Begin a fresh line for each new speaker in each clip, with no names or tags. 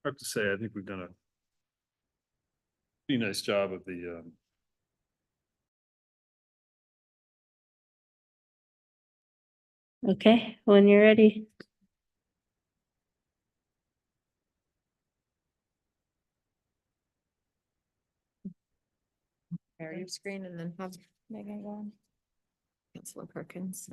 have to say, I think we've done a pretty nice job of the,
Okay, when you're ready.
Share your screen and then have Megan go on. Councilor Perkins.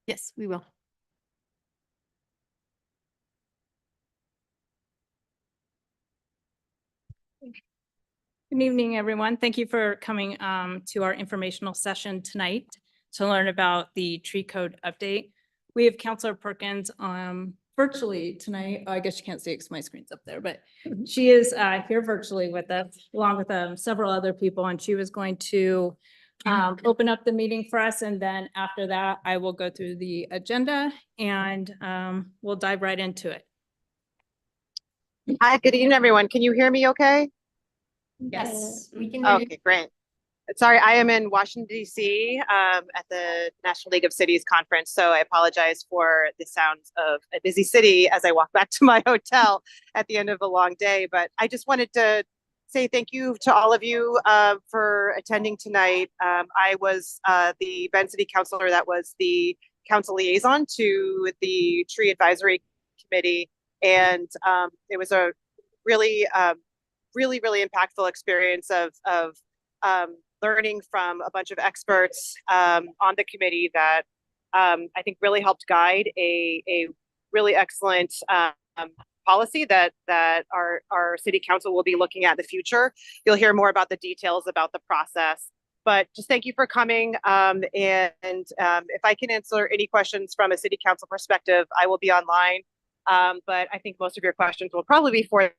Yes, we will.
Good evening, everyone. Thank you for coming to our informational session tonight to learn about the tree code update. We have Councilor Perkins virtually tonight. I guess you can't see it because my screen's up there, but she is here virtually with us along with several other people, and she was going to open up the meeting for us. And then after that, I will go through the agenda and we'll dive right into it.
Hi, good evening, everyone. Can you hear me okay?
Yes,
we can hear you.
Okay, great. Sorry, I am in Washington, D.C. At the National League of Cities conference, so I apologize for the sounds of a busy city as I walk back to my hotel at the end of a long day. But I just wanted to say thank you to all of you for attending tonight. I was the Bend City Councilor that was the council liaison to the Tree Advisory Committee, and it was a really really impactful experience of learning from a bunch of experts on the committee that I think really helped guide a really excellent policy that our city council will be looking at in the future. You'll hear more about the details about the process, but just thank you for coming. And if I can answer any questions from a city council perspective, I will be online. But I think most of your questions will probably be for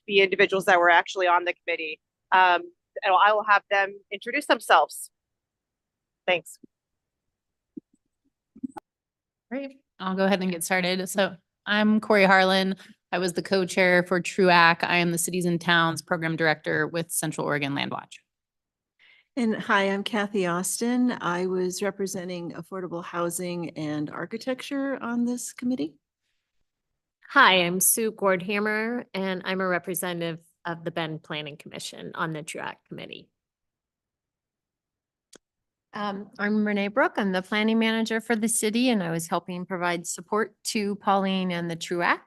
the individuals that were actually on the committee. And I will have them introduce themselves. Thanks.
Great. I'll go ahead and get started. So I'm Corey Harlan. I was the co-chair for TRUAC. I am the Cities and Towns Program Director with Central Oregon Land Watch.
And hi, I'm Kathy Austin. I was representing affordable housing and architecture on this committee.
Hi, I'm Sue Gordhammer, and I'm a representative of the Bend Planning Commission on the TRUAC committee.
I'm Renee Brooke. I'm the planning manager for the city, and I was helping provide support to Pauline and the TRUAC.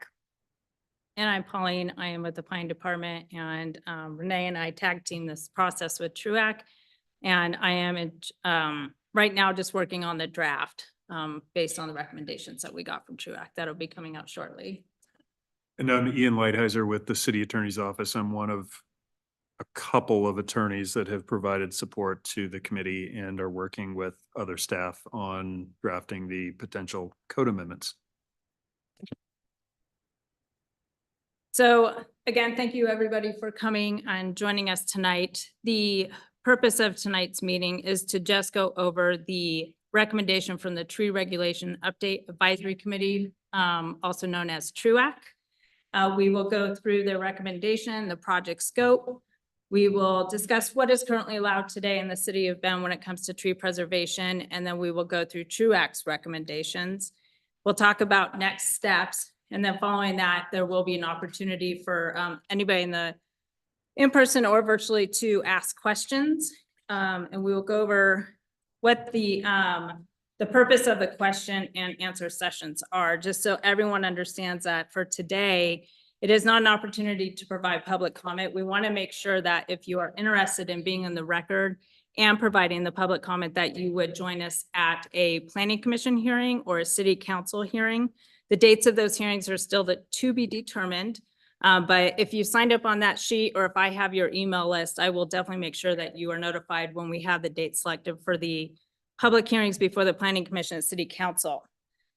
And I'm Pauline. I am with the planning department, and Renee and I tag team this process with TRUAC. And I am right now just working on the draft based on the recommendations that we got from TRUAC. That'll be coming out shortly.
and I'm Ian Lighthizer with the City Attorney's Office. I'm one of a couple of attorneys that have provided support to the committee and are working with other staff on drafting the potential code amendments.
So again, thank you everybody for coming and joining us tonight. The purpose of tonight's meeting is to just go over the recommendation from the Tree Regulation Update Advisory Committee, also known as TRUAC. We will go through the recommendation, the project scope. We will discuss what is currently allowed today in the city of Bend when it comes to tree preservation, and then we will go through TRUAC's recommendations. We'll talk about next steps, and then following that, there will be an opportunity for anybody in person or virtually to ask questions. And we will go over what the purpose of the question and answer sessions are, just so everyone understands that for today, it is not an opportunity to provide public comment. We want to make sure that if you are interested in being in the record and providing the public comment, that you would join us at a planning commission hearing or a city council hearing. The dates of those hearings are still to be determined. But if you signed up on that sheet, or if I have your email list, I will definitely make sure that you are notified when we have the date selected for the public hearings before the planning commission and city council.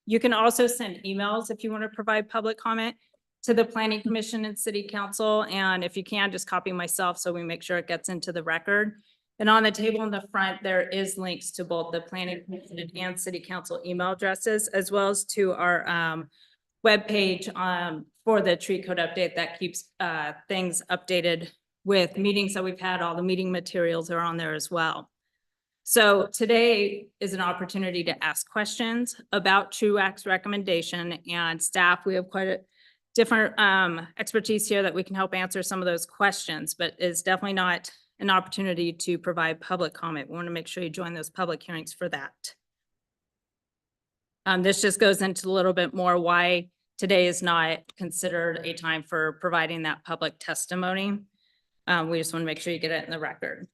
You can also send emails if you want to provide public comment to the planning commission and city council. And if you can, just copy myself so we make sure it gets into the record. And on the table in the front, there is links to both the planning commission and city council email addresses, as well as to our webpage for the tree code update that keeps things updated with meetings that we've had. All the meeting materials are on there as well. So today is an opportunity to ask questions about TRUAC's recommendation, and staff, we have quite a different expertise here that we can help answer some of those questions, but it's definitely not an opportunity to provide public comment. We want to make sure you join those public hearings for that. This just goes into a little bit more why today is not considered a time for providing that public testimony. We just want to make sure you get it in the record.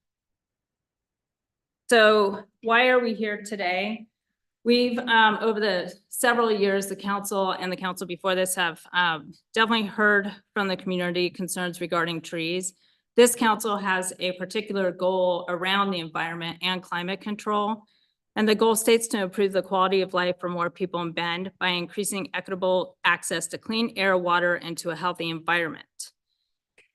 So why are we here today? We've, over the several years, the council and the council before this have definitely heard from the community concerns regarding trees. This council has a particular goal around the environment and climate control. And the goal states to improve the quality of life for more people in Bend by increasing equitable access to clean air, water, and to a healthy environment.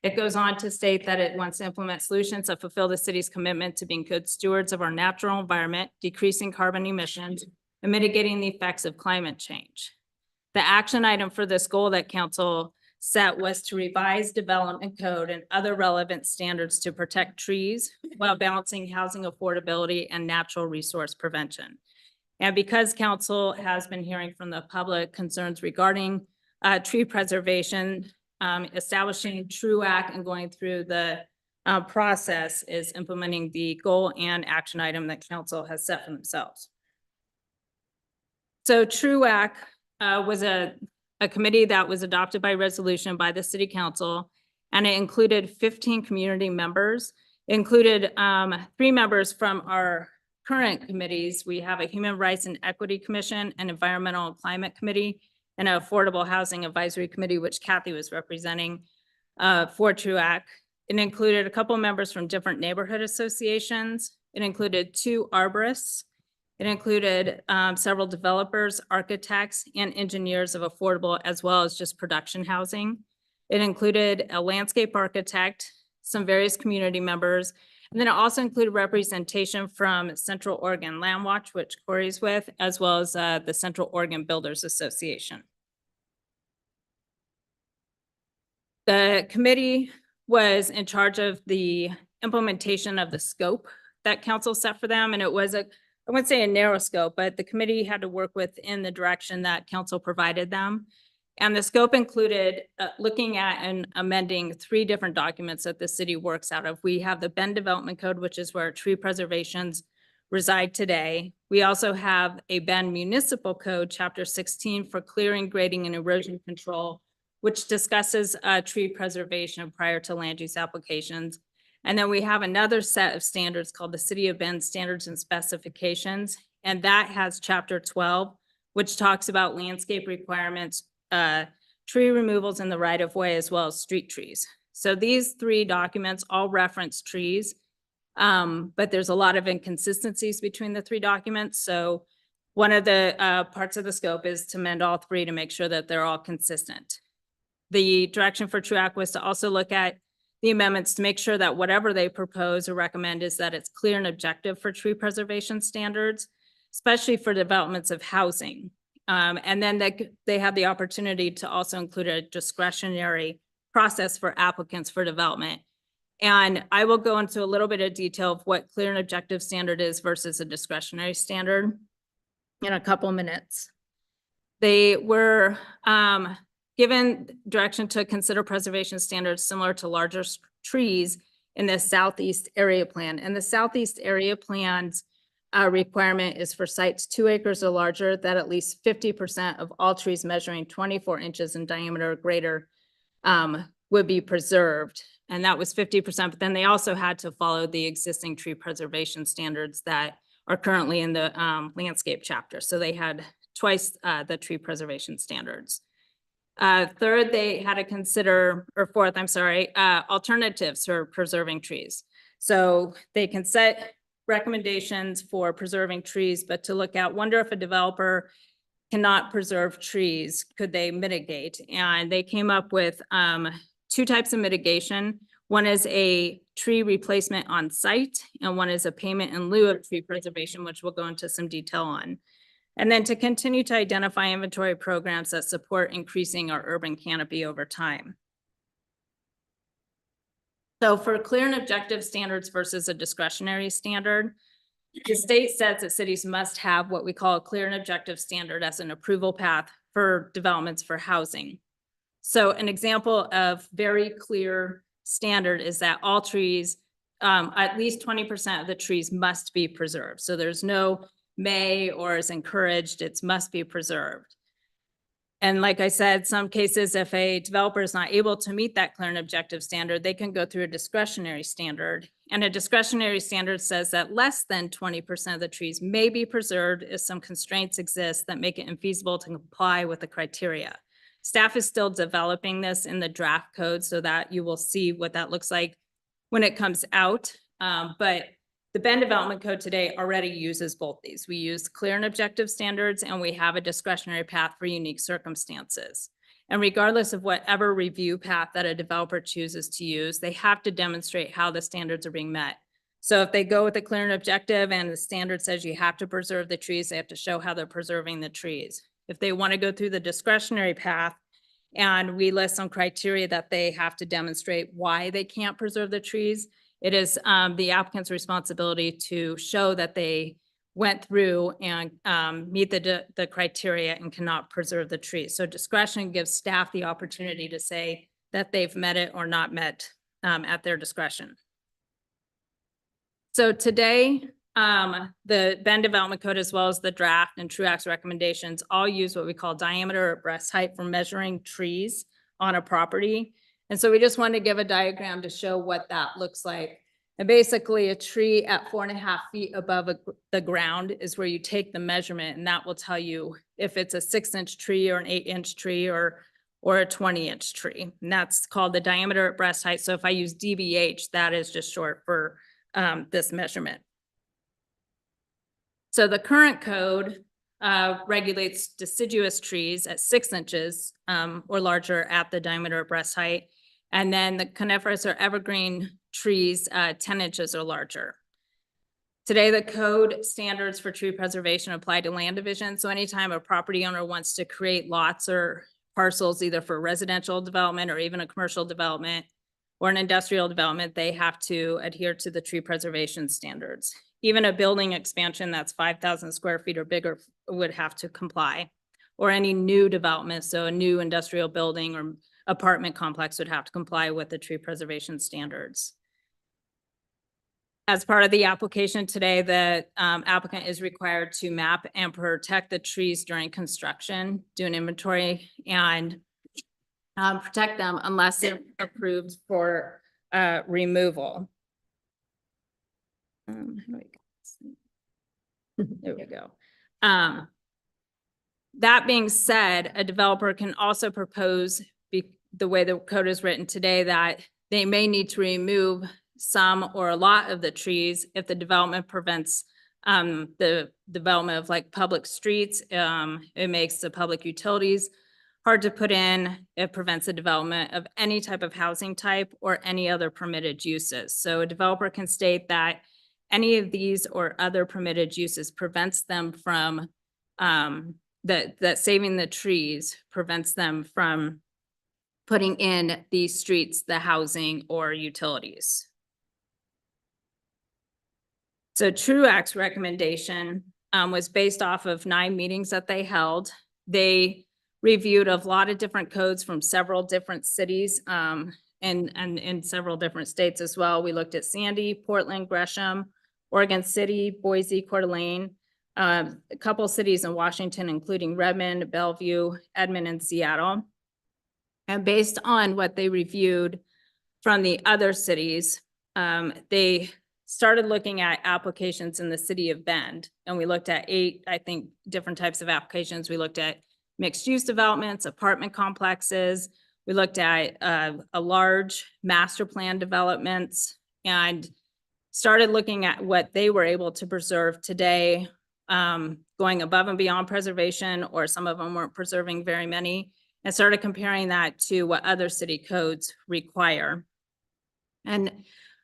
It goes on to state that it wants to implement solutions that fulfill the city's commitment to being good stewards of our natural environment, decreasing carbon emissions, and mitigating the effects of climate change. The action item for this goal that council set was to revise development code and other relevant standards to protect trees while balancing housing affordability and natural resource prevention. And because council has been hearing from the public concerns regarding tree preservation, establishing TRUAC and going through the process is implementing the goal and action item that council has set for themselves. So TRUAC was a committee that was adopted by resolution by the city council, and it included 15 community members. It included 3 members from our current committees. We have a Human Rights and Equity Commission, an Environmental and Climate Committee, and an Affordable Housing Advisory Committee, which Kathy was representing for TRUAC. It included a couple members from different neighborhood associations. It included 2 arborists. It included several developers, architects, and engineers of affordable as well as just production housing. It included a landscape architect, some various community members, and then it also included representation from Central Oregon Land Watch, which Corey's with, as well as the Central Oregon Builders Association. The committee was in charge of the implementation of the scope that council set for them, and it was I wouldn't say a narrow scope, but the committee had to work within the direction that council provided them. And the scope included looking at and amending 3 different documents that the city works out of. We have the Bend Development Code, which is where tree preservations reside today. We also have a Bend Municipal Code, Chapter 16, for clearing, grading, and erosion control, which discusses tree preservation prior to land use applications. And then we have another set of standards called the City of Bend Standards and Specifications. And that has Chapter 12, which talks about landscape requirements, tree removals in the right of way, as well as street trees. So these 3 documents all reference trees, but there's a lot of inconsistencies between the 3 documents. So one of the parts of the scope is to amend all 3 to make sure that they're all consistent. The direction for TRUAC was to also look at the amendments to make sure that whatever they propose or recommend is that it's clear and objective for tree preservation standards, especially for developments of housing. And then they have the opportunity to also include a discretionary process for applicants for development. And I will go into a little bit of detail of what clear and objective standard is versus a discretionary standard in a couple minutes. They were given direction to consider preservation standards similar to larger trees in the Southeast Area Plan. And the Southeast Area Plan's requirement is for sites 2 acres or larger that at least 50% of all trees measuring 24 inches in diameter or greater would be preserved. And that was 50%, but then they also had to follow the existing tree preservation standards that are currently in the landscape chapter. So they had twice the tree preservation standards. Third, they had to consider, or fourth, I'm sorry, alternatives for preserving trees. So they can set recommendations for preserving trees, but to look at, wonder if a developer cannot preserve trees, could they mitigate? And they came up with 2 types of mitigation. One is a tree replacement on site, and one is a payment in lieu of tree preservation, which we'll go into some detail on. And then to continue to identify inventory programs that support increasing our urban canopy over time. So for clear and objective standards versus a discretionary standard, the state says that cities must have what we call a clear and objective standard as an approval path for developments for housing. So an example of very clear standard is that all trees, at least 20% of the trees must be preserved. So there's no may or is encouraged, it's must be preserved. And like I said, some cases, if a developer is not able to meet that clear and objective standard, they can go through a discretionary standard. And a discretionary standard says that less than 20% of the trees may be preserved if some constraints exist that make it infeasible to comply with the criteria. Staff is still developing this in the draft code so that you will see what that looks like when it comes out. But the Bend Development Code today already uses both these. We use clear and objective standards, and we have a discretionary path for unique circumstances. And regardless of whatever review path that a developer chooses to use, they have to demonstrate how the standards are being met. So if they go with the clear and objective and the standard says you have to preserve the trees, they have to show how they're preserving the trees. If they want to go through the discretionary path and we list some criteria that they have to demonstrate why they can't preserve the trees, it is the applicant's responsibility to show that they went through and meet the criteria and cannot preserve the trees. So discretion gives staff the opportunity to say that they've met it or not met at their discretion. So today, the Bend Development Code, as well as the draft and TRUAC's recommendations, all use what we call diameter or breast height for measuring trees on a property. And so we just wanted to give a diagram to show what that looks like. And basically a tree at 4.5 feet above the ground is where you take the measurement, and that will tell you if it's a 6-inch tree or an 8-inch tree or a 20-inch tree. And that's called the diameter at breast height. So if I use DBH, that is just short for this measurement. So the current code regulates deciduous trees at 6 inches or larger at the diameter at breast height. And then the coniferous or evergreen trees, 10 inches or larger. Today, the code standards for tree preservation apply to land division. So anytime a property owner wants to create lots or parcels, either for residential development or even a commercial development or an industrial development, they have to adhere to the tree preservation standards. Even a building expansion that's 5,000 square feet or bigger would have to comply, or any new development. So a new industrial building or apartment complex would have to comply with the tree preservation standards. As part of the application today, the applicant is required to map and protect the trees during construction, do an inventory, and protect them unless they're approved for removal. There we go. That being said, a developer can also propose, the way the code is written today, that they may need to remove some or a lot of the trees if the development prevents the development of like public streets. It makes the public utilities hard to put in. It prevents the development of any type of housing type or any other permitted uses. So a developer can state that any of these or other permitted uses prevents them from, that saving the trees prevents them from putting in these streets, the housing or utilities. So TRUAC's recommendation was based off of 9 meetings that they held. They reviewed a lot of different codes from several different cities and in several different states as well. We looked at Sandy, Portland, Gresham, Oregon City, Boise, Coeur d'Alene, a couple cities in Washington, including Redmond, Bellevue, Edmond, and Seattle. And based on what they reviewed from the other cities, they started looking at applications in the city of Bend. And we looked at 8, I think, different types of applications. We looked at mixed use developments, apartment complexes. We looked at a large master plan developments and started looking at what they were able to preserve today, going above and beyond preservation, or some of them weren't preserving very many, and started comparing that to what other city codes require. And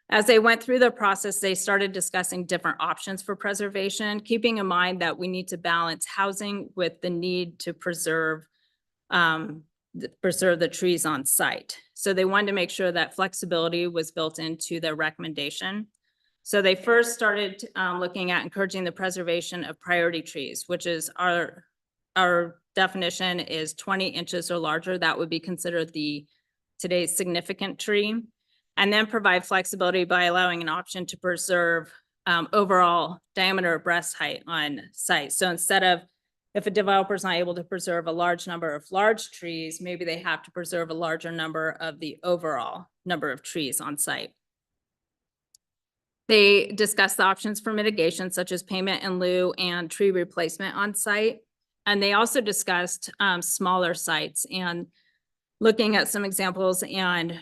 As they went through the process, they started discussing different options for preservation, keeping in mind that we need to balance housing with the need to preserve the trees on site. So they wanted to make sure that flexibility was built into their recommendation. So they first started looking at encouraging the preservation of priority trees, which is our definition is 20 inches or larger. That would be considered today's significant tree. And then provide flexibility by allowing an option to preserve overall diameter of breast height on site. So instead of, if a developer is not able to preserve a large number of large trees, maybe they have to preserve a larger number of the overall number of trees on site. They discussed the options for mitigation, such as payment in lieu and tree replacement on site. And they also discussed smaller sites and looking at some examples and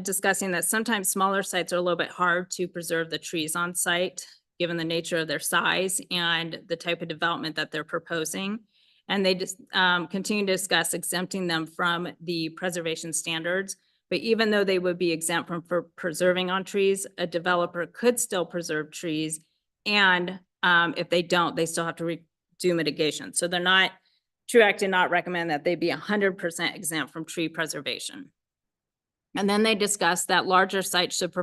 discussing that sometimes smaller sites are a little bit hard to preserve the trees on site, given the nature of their size and the type of development that they're proposing. And they just continue to discuss exempting them from the preservation standards. But even though they would be exempt from preserving on trees, a developer could still preserve trees. And if they don't, they still have to do mitigation. So TRUAC did not recommend that they be 100% exempt from tree preservation. And then they discussed that larger sites should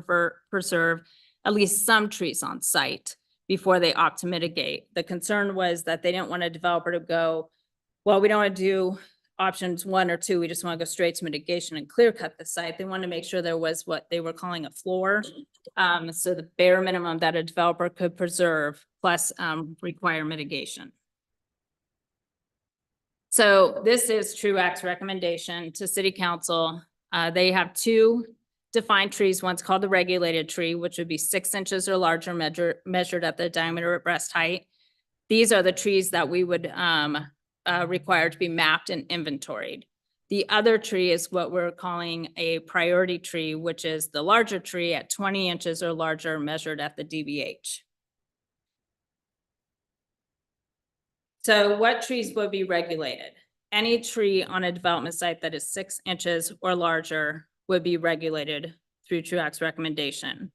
preserve at least some trees on site before they opt to mitigate. The concern was that they didn't want a developer to go, well, we don't want to do options 1 or 2. We just want to go straight to mitigation and clear cut the site. They want to make sure there was what they were calling a floor. So the bare minimum that a developer could preserve plus require mitigation. So this is TRUAC's recommendation to City Council. They have 2 defined trees. One's called the regulated tree, which would be 6 inches or larger measured at the diameter of breast height. These are the trees that we would require to be mapped and inventoried. The other tree is what we're calling a priority tree, which is the larger tree at 20 inches or larger measured at the DBH. So what trees would be regulated? Any tree on a development site that is 6 inches or larger would be regulated through TRUAC's recommendation.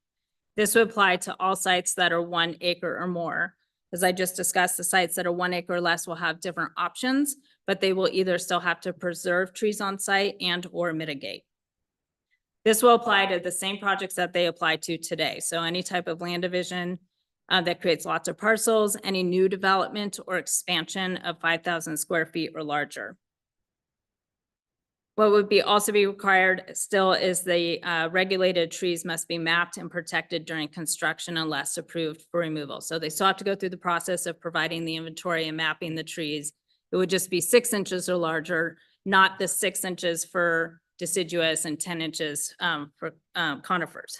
This would apply to all sites that are 1 acre or more. As I just discussed, the sites that are 1 acre or less will have different options, but they will either still have to preserve trees on site and or mitigate. This will apply to the same projects that they apply to today. So any type of land division that creates lots of parcels, any new development or expansion of 5,000 square feet or larger. What would also be required still is the regulated trees must be mapped and protected during construction unless approved for removal. So they still have to go through the process of providing the inventory and mapping the trees. It would just be 6 inches or larger, not the 6 inches for deciduous and 10 inches for conifers.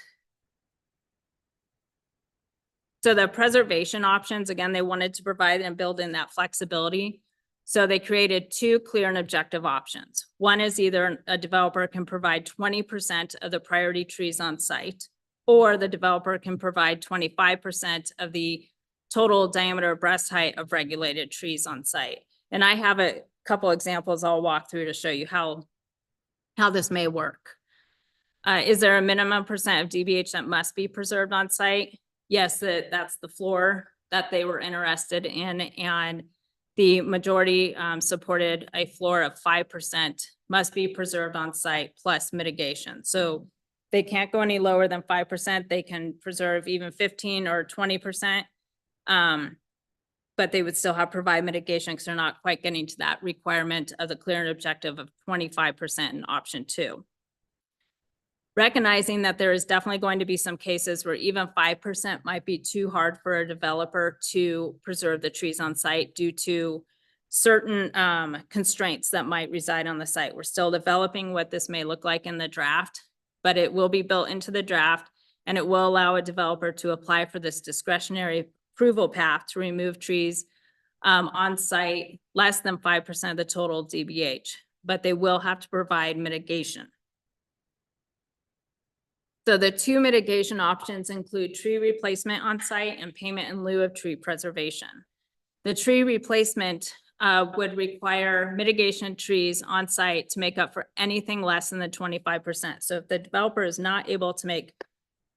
So the preservation options, again, they wanted to provide and build in that flexibility. So they created 2 clear and objective options. One is either a developer can provide 20% of the priority trees on site, or the developer can provide 25% of the total diameter of breast height of regulated trees on site. And I have a couple examples I'll walk through to show you how this may work. Is there a minimum percent of DBH that must be preserved on site? Yes, that's the floor that they were interested in, and the majority supported a floor of 5% must be preserved on site plus mitigation. So they can't go any lower than 5%. They can preserve even 15 or 20%, but they would still have to provide mitigation because they're not quite getting to that requirement of the clear and objective of 25% in option 2. Recognizing that there is definitely going to be some cases where even 5% might be too hard for a developer to preserve the trees on site due to certain constraints that might reside on the site. We're still developing what this may look like in the draft, but it will be built into the draft, and it will allow a developer to apply for this discretionary approval path to remove trees on site less than 5% of the total DBH, but they will have to provide mitigation. So the 2 mitigation options include tree replacement on site and payment in lieu of tree preservation. The tree replacement would require mitigation trees on site to make up for anything less than the 25%. So if the developer is not able to make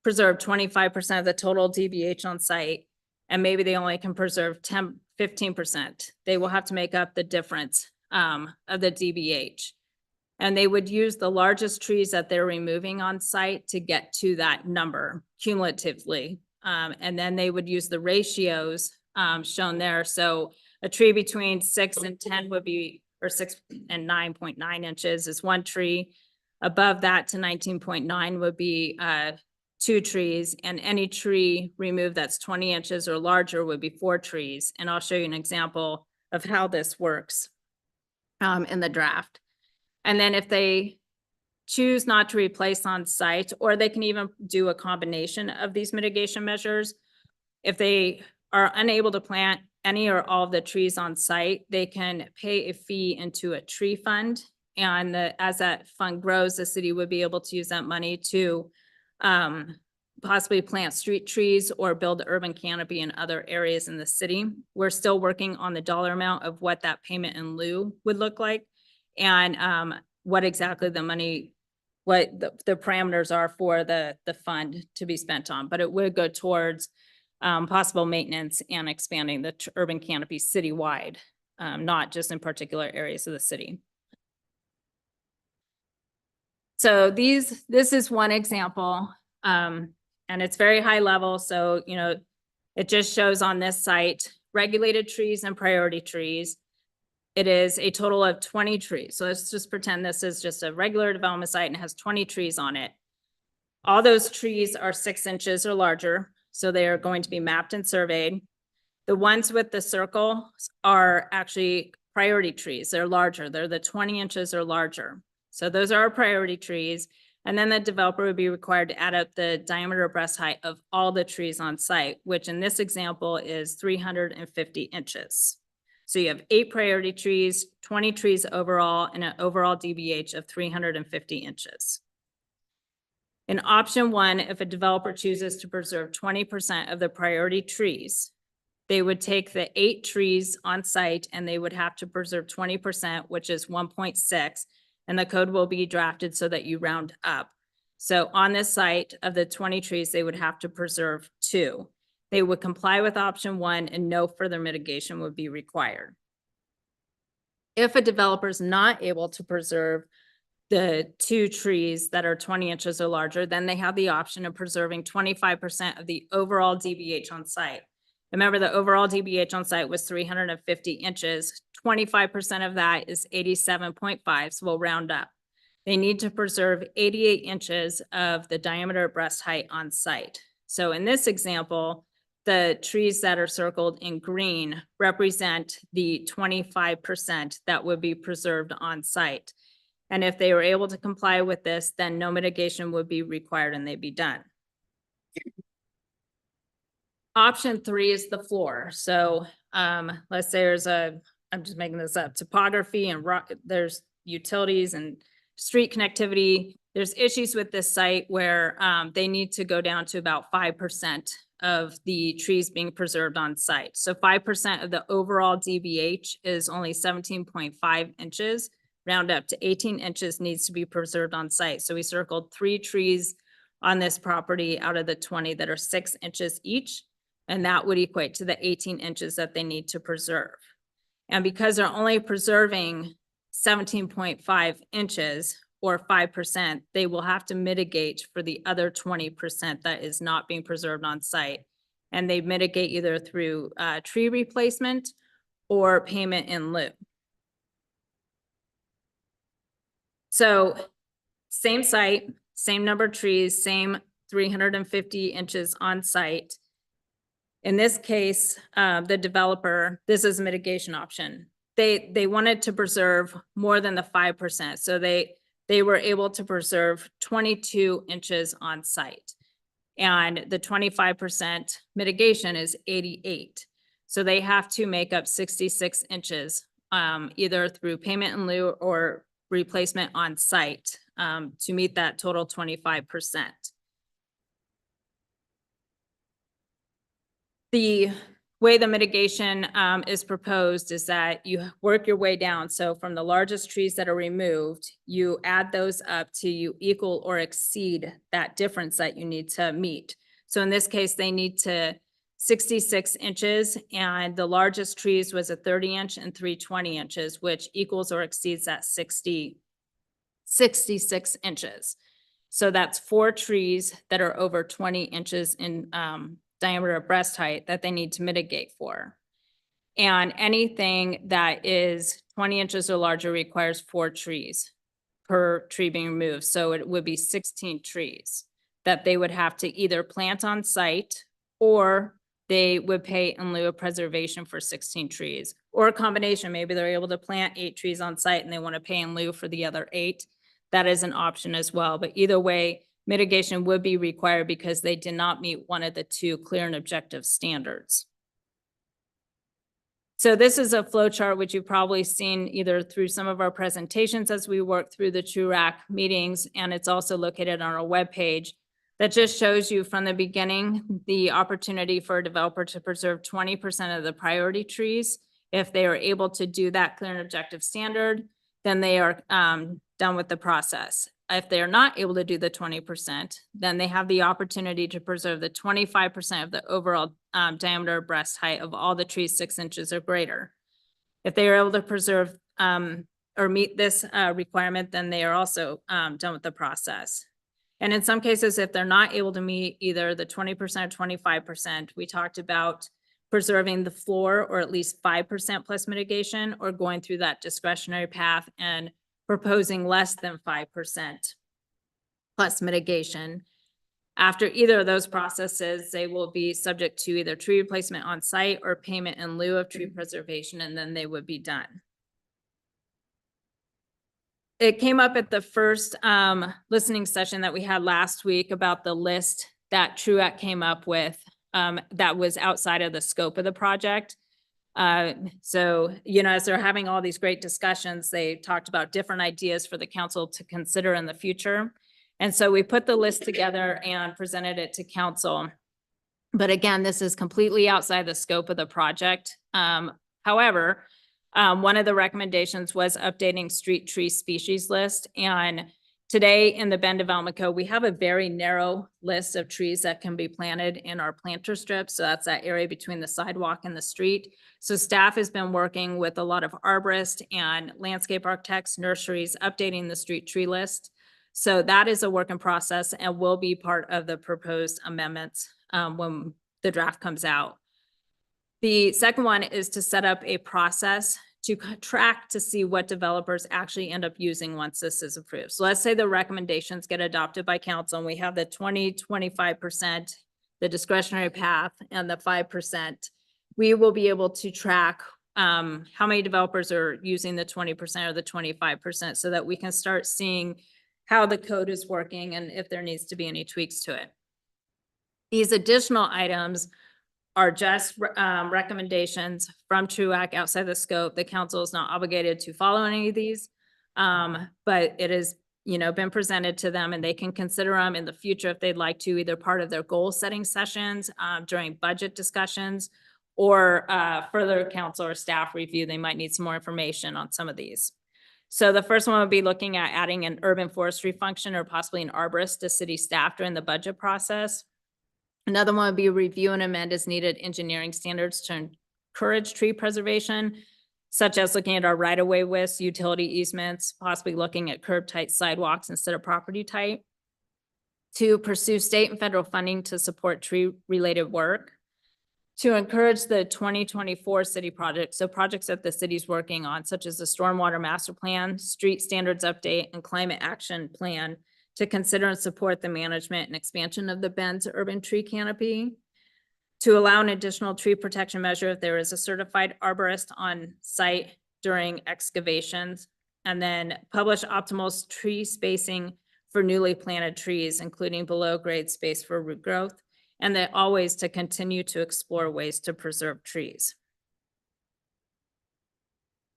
preserve 25% of the total DBH on site, and maybe they only can preserve 15%. They will have to make up the difference of the DBH. And they would use the largest trees that they're removing on site to get to that number cumulatively. And then they would use the ratios shown there. So a tree between 6 and 10 would be, or 6 and 9.9 inches is one tree. Above that to 19.9 would be 2 trees, and any tree removed that's 20 inches or larger would be 4 trees. And I'll show you an example of how this works in the draft. And then if they choose not to replace on site, or they can even do a combination of these mitigation measures, if they are unable to plant any or all of the trees on site, they can pay a fee into a tree fund. And as that fund grows, the city would be able to use that money to possibly plant street trees or build urban canopy in other areas in the city. We're still working on the dollar amount of what that payment in lieu would look like, and what exactly the money, what the parameters are for the fund to be spent on. But it would go towards possible maintenance and expanding the urban canopy citywide, not just in particular areas of the city. So this is one example, and it's very high level. So, you know, it just shows on this site, regulated trees and priority trees. It is a total of 20 trees. So let's just pretend this is just a regular development site and has 20 trees on it. All those trees are 6 inches or larger. So they are going to be mapped and surveyed. The ones with the circle are actually priority trees. They're larger. They're the 20 inches or larger. So those are our priority trees. And then the developer would be required to add up the diameter breast height of all the trees on site, which in this example is 350 inches. So you have 8 priority trees, 20 trees overall, and an overall DBH of 350 inches. In option 1, if a developer chooses to preserve 20% of the priority trees, they would take the 8 trees on site and they would have to preserve 20%, which is 1.6. And the code will be drafted so that you round up. So on this site of the 20 trees, they would have to preserve 2. They would comply with option 1 and no further mitigation would be required. If a developer is not able to preserve the 2 trees that are 20 inches or larger, then they have the option of preserving 25% of the overall DBH on site. Remember, the overall DBH on site was 350 inches. 25% of that is 87.5, so we'll round up. They need to preserve 88 inches of the diameter breast height on site. So in this example, the trees that are circled in green represent the 25% that would be preserved on site. And if they were able to comply with this, then no mitigation would be required and they'd be done. Option 3 is the floor. So let's say there's I'm just making this up, topography and rock, there's utilities and street connectivity. There's issues with this site where they need to go down to about 5% of the trees being preserved on site. So 5% of the overall DBH is only 17.5 inches. Round up to 18 inches needs to be preserved on site. So we circled 3 trees on this property out of the 20 that are 6 inches each. And that would equate to the 18 inches that they need to preserve. And because they're only preserving 17.5 inches or 5%, they will have to mitigate for the other 20% that is not being preserved on site. And they mitigate either through tree replacement or payment in lieu. So same site, same number of trees, same 350 inches on site. In this case, the developer, this is a mitigation option. They wanted to preserve more than the 5%. So they were able to preserve 22 inches on site. And the 25% mitigation is 88. So they have to make up 66 inches, either through payment in lieu or replacement on site to meet that total 25%. The way the mitigation is proposed is that you work your way down. So from the largest trees that are removed, you add those up to you equal or exceed that difference that you need to meet. So in this case, they need to 66 inches, and the largest trees was a 30-inch and 3 20-inches, which equals or exceeds that 66 inches. So that's 4 trees that are over 20 inches in diameter of breast height that they need to mitigate for. And anything that is 20 inches or larger requires 4 trees per tree being removed. So it would be 16 trees that they would have to either plant on site, or they would pay in lieu of preservation for 16 trees, or a combination. Maybe they're able to plant 8 trees on site and they want to pay in lieu for the other 8. That is an option as well. But either way, mitigation would be required because they did not meet one of the 2 clear and objective standards. So this is a flow chart which you've probably seen either through some of our presentations as we work through the TRUAC meetings, and it's also located on our webpage. That just shows you from the beginning the opportunity for a developer to preserve 20% of the priority trees. If they are able to do that clear and objective standard, then they are done with the process. If they are not able to do the 20%, then they have the opportunity to preserve the 25% of the overall diameter breast height of all the trees 6 inches or greater. If they are able to preserve or meet this requirement, then they are also done with the process. And in some cases, if they're not able to meet either the 20% or 25%, we talked about preserving the floor or at least 5% plus mitigation, or going through that discretionary path and proposing less than 5% plus mitigation. After either of those processes, they will be subject to either tree replacement on site or payment in lieu of tree preservation, and then they would be done. It came up at the first listening session that we had last week about the list that TRUAC came up with that was outside of the scope of the project. So, as they're having all these great discussions, they talked about different ideas for the council to consider in the future. And so we put the list together and presented it to council. But again, this is completely outside the scope of the project. However, one of the recommendations was updating street tree species list. And today in the Bend Development Code, we have a very narrow list of trees that can be planted in our planter strips. So that's that area between the sidewalk and the street. So staff has been working with a lot of arborists and landscape architects, nurseries, updating the street tree list. So that is a work in process and will be part of the proposed amendments when the draft comes out. The second one is to set up a process to track to see what developers actually end up using once this is approved. So let's say the recommendations get adopted by council and we have the 25%, the discretionary path, and the 5%. We will be able to track how many developers are using the 20% or the 25% so that we can start seeing how the code is working and if there needs to be any tweaks to it. These additional items are just recommendations from TRUAC outside the scope. The council is not obligated to follow any of these, but it has been presented to them, and they can consider them in the future if they'd like to, either part of their goal setting sessions during budget discussions, or further council or staff review. They might need some more information on some of these. So the first one would be looking at adding an urban forestry function or possibly an arborist to city staff during the budget process. Another one would be review and amend as needed engineering standards to encourage tree preservation, such as looking at our right-of-way widths, utility easements, possibly looking at curb-tight sidewalks instead of property-tight. To pursue state and federal funding to support tree-related work. To encourage the 2024 city projects, so projects that the city's working on, such as the Stormwater Master Plan, Street Standards Update, and Climate Action Plan, to consider and support the management and expansion of the Bend's urban tree canopy. To allow an additional tree protection measure if there is a certified arborist on site during excavations. And then publish optimal tree spacing for newly planted trees, including below grade space for root growth. And then always to continue to explore ways to preserve trees.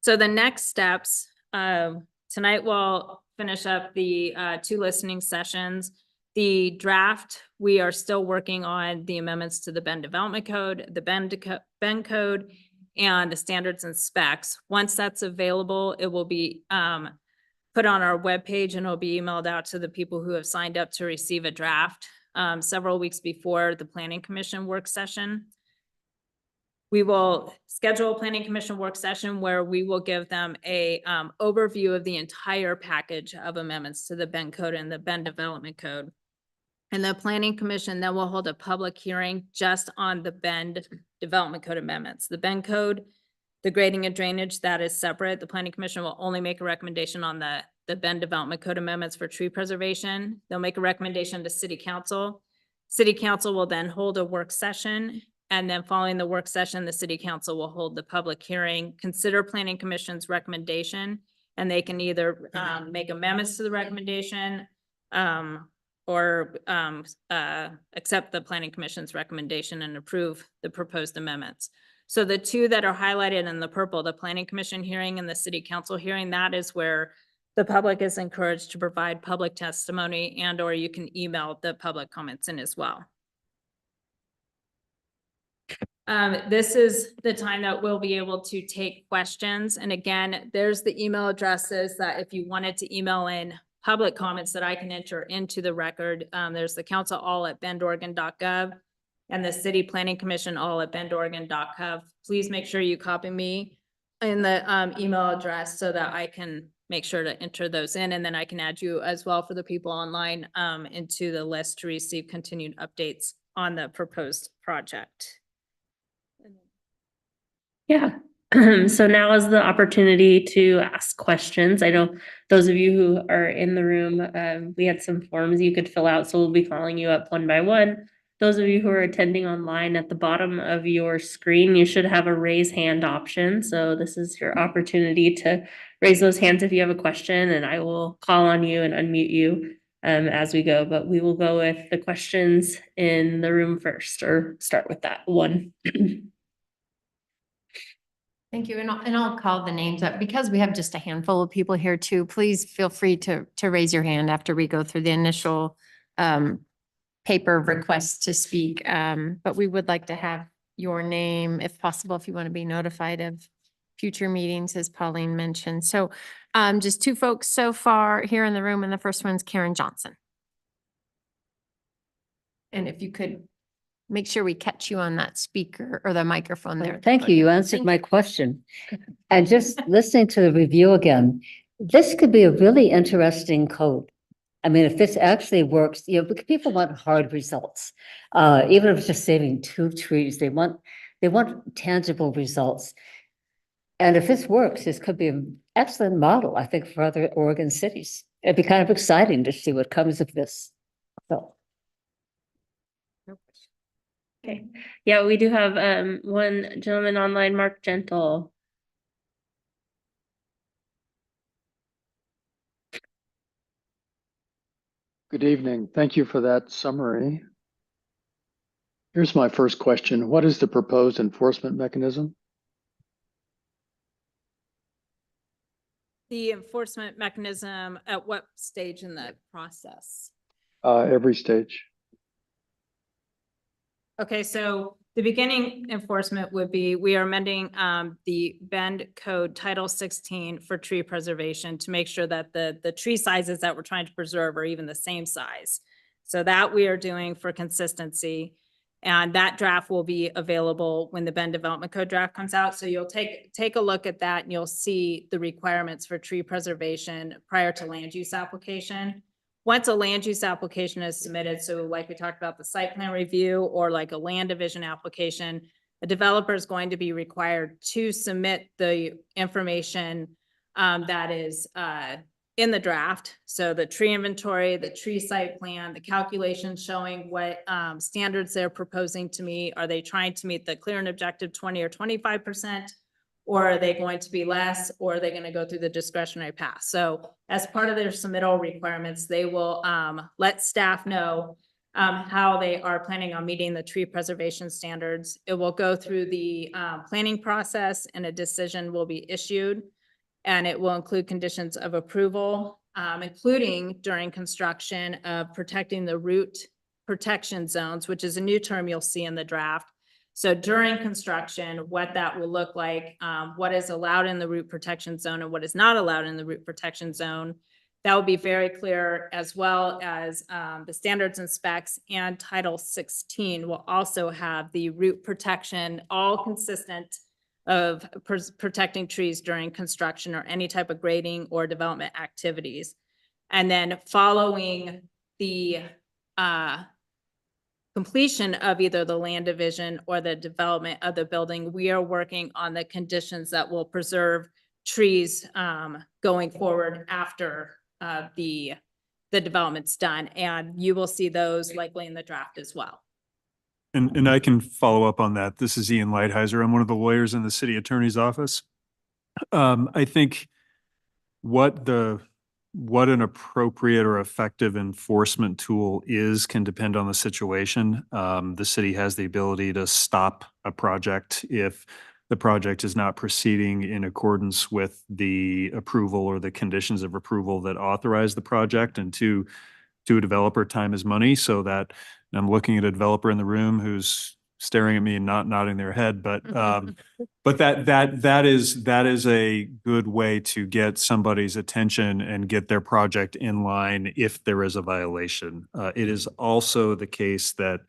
So the next steps, tonight we'll finish up the 2 listening sessions. The draft, we are still working on the amendments to the Bend Development Code, the Bend Code, and the standards and specs. Once that's available, it will be put on our webpage and it'll be emailed out to the people who have signed up to receive a draft several weeks before the Planning Commission work session. We will schedule a Planning Commission work session where we will give them a overview of the entire package of amendments to the Bend Code and the Bend Development Code. And the Planning Commission then will hold a public hearing just on the Bend Development Code amendments. The Bend Code, the grading and drainage, that is separate. The Planning Commission will only make a recommendation on the Bend Development Code amendments for tree preservation. They'll make a recommendation to City Council. City Council will then hold a work session. And then following the work session, the City Council will hold the public hearing, consider Planning Commission's recommendation, and they can either make amendments to the recommendation or accept the Planning Commission's recommendation and approve the proposed amendments. So the two that are highlighted in the purple, the Planning Commission hearing and the City Council hearing, that is where the public is encouraged to provide public testimony and or you can email the public comments in as well. This is the time that we'll be able to take questions. And again, there's the email addresses that if you wanted to email in public comments that I can enter into the record. There's the council all@bendoregon.gov and the city planning commission all@bendoregon.gov. Please make sure you copy me in the email address so that I can make sure to enter those in. And then I can add you as well for the people online into the list to receive continued updates on the proposed project.
Yeah, so now is the opportunity to ask questions. I know those of you who are in the room, we had some forms you could fill out, so we'll be calling you up one by one. Those of you who are attending online, at the bottom of your screen, you should have a raise hand option. So this is your opportunity to raise those hands if you have a question, and I will call on you and unmute you as we go. But we will go with the questions in the room first, or start with that one.
Thank you. And I'll call the names up because we have just a handful of people here too. Please feel free to raise your hand after we go through the initial paper requests to speak. But we would like to have your name, if possible, if you want to be notified of future meetings, as Pauline mentioned. So just two folks so far here in the room, and the first one's Karen Johnson. And if you could make sure we catch you on that speaker or the microphone there.
Thank you. You answered my question. And just listening to the review again, this could be a really interesting code. I mean, if this actually works, you know, because people want hard results. Even if it's just saving 2 trees, they want tangible results. And if this works, this could be an excellent model, I think, for other Oregon cities. It'd be kind of exciting to see what comes of this. So.
Okay, yeah, we do have one gentleman online, Mark Gentle.
Good evening. Thank you for that summary. Here's my first question. What is the proposed enforcement mechanism?
The enforcement mechanism at what stage in the process?
Every stage.
Okay, so the beginning enforcement would be, we are amending the Bend Code Title 16 for tree preservation to make sure that the tree sizes that we're trying to preserve are even the same size. So that we are doing for consistency. And that draft will be available when the Bend Development Code draft comes out. So you'll take a look at that and you'll see the requirements for tree preservation prior to land use application. Once a land use application is submitted, so like we talked about the site plan review or like a land division application, a developer is going to be required to submit the information that is in the draft. So the tree inventory, the tree site plan, the calculations showing what standards they're proposing to meet. Are they trying to meet the clear and objective 20 or 25%? Or are they going to be less, or are they going to go through the discretionary path? So as part of their submittal requirements, they will let staff know how they are planning on meeting the tree preservation standards. It will go through the planning process and a decision will be issued. And it will include conditions of approval. including during construction of protecting the root protection zones, which is a new term you'll see in the draft. So during construction, what that will look like, what is allowed in the root protection zone and what is not allowed in the root protection zone. That will be very clear, as well as the standards and specs, and Title 16 will also have the root protection, all consistent of protecting trees during construction or any type of grading or development activities. And then following the completion of either the land division or the development of the building, we are working on the conditions that will preserve trees going forward after the development's done. And you will see those likely in the draft as well.
And I can follow up on that. This is Ian Lighthizer. I'm one of the lawyers in the city attorney's office. I think what an appropriate or effective enforcement tool is can depend on the situation. The city has the ability to stop a project if the project is not proceeding in accordance with the approval or the conditions of approval that authorize the project. And to a developer, time is money. So that, and I'm looking at a developer in the room who's staring at me and not nodding their head, but that is a good way to get somebody's attention and get their project in line if there is a violation. It is also the case that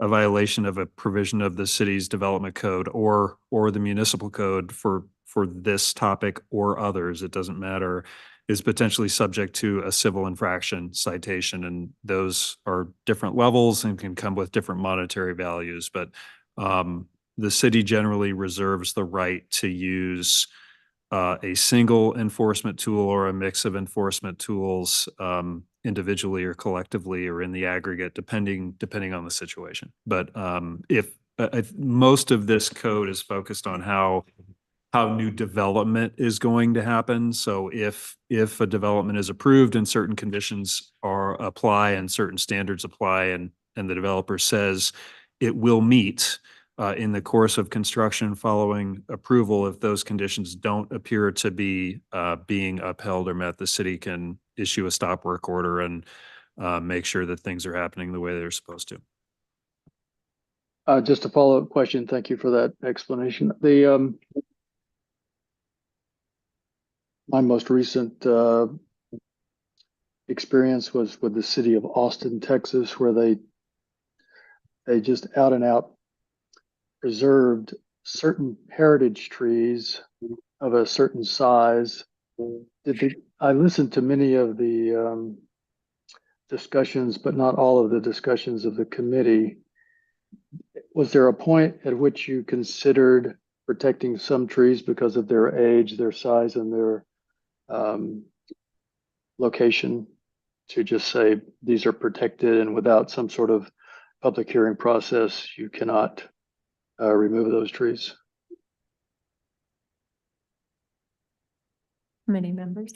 a violation of a provision of the city's development code or the municipal code for this topic or others, it doesn't matter, is potentially subject to a civil infraction citation. And those are different levels and can come with different monetary values. But the city generally reserves the right to use a single enforcement tool or a mix of enforcement tools individually or collectively or in the aggregate, depending on the situation. But if most of this code is focused on how new development is going to happen. So if a development is approved and certain conditions apply and certain standards apply and the developer says it will meet in the course of construction following approval, if those conditions don't appear to be being upheld or met, the city can issue a stop work order and make sure that things are happening the way they're supposed to.
Just a follow-up question. Thank you for that explanation. My most recent experience was with the city of Austin, Texas, where they just out and out preserved certain heritage trees of a certain size. I listened to many of the discussions, but not all of the discussions of the committee. Was there a point at which you considered protecting some trees because of their age, their size, and their location, to just say these are protected and without some sort of public hearing process, you cannot remove those trees?
Committee members.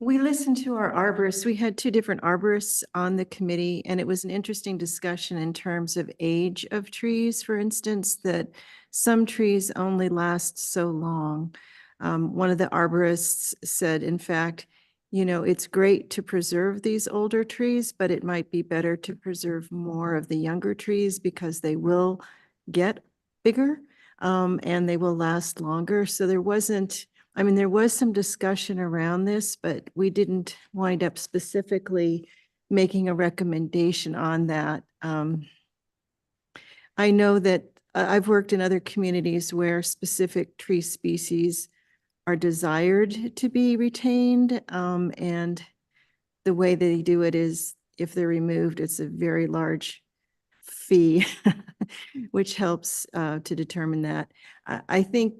We listened to our arborists. We had two different arborists on the committee, and it was an interesting discussion in terms of age of trees, for instance, that some trees only last so long. One of the arborists said, in fact, it's great to preserve these older trees, but it might be better to preserve more of the younger trees because they will get bigger and they will last longer. So there was some discussion around this, but we didn't wind up specifically making a recommendation on that. I know that I've worked in other communities where specific tree species are desired to be retained. And the way they do it is if they're removed, it's a very large fee, which helps to determine that. I think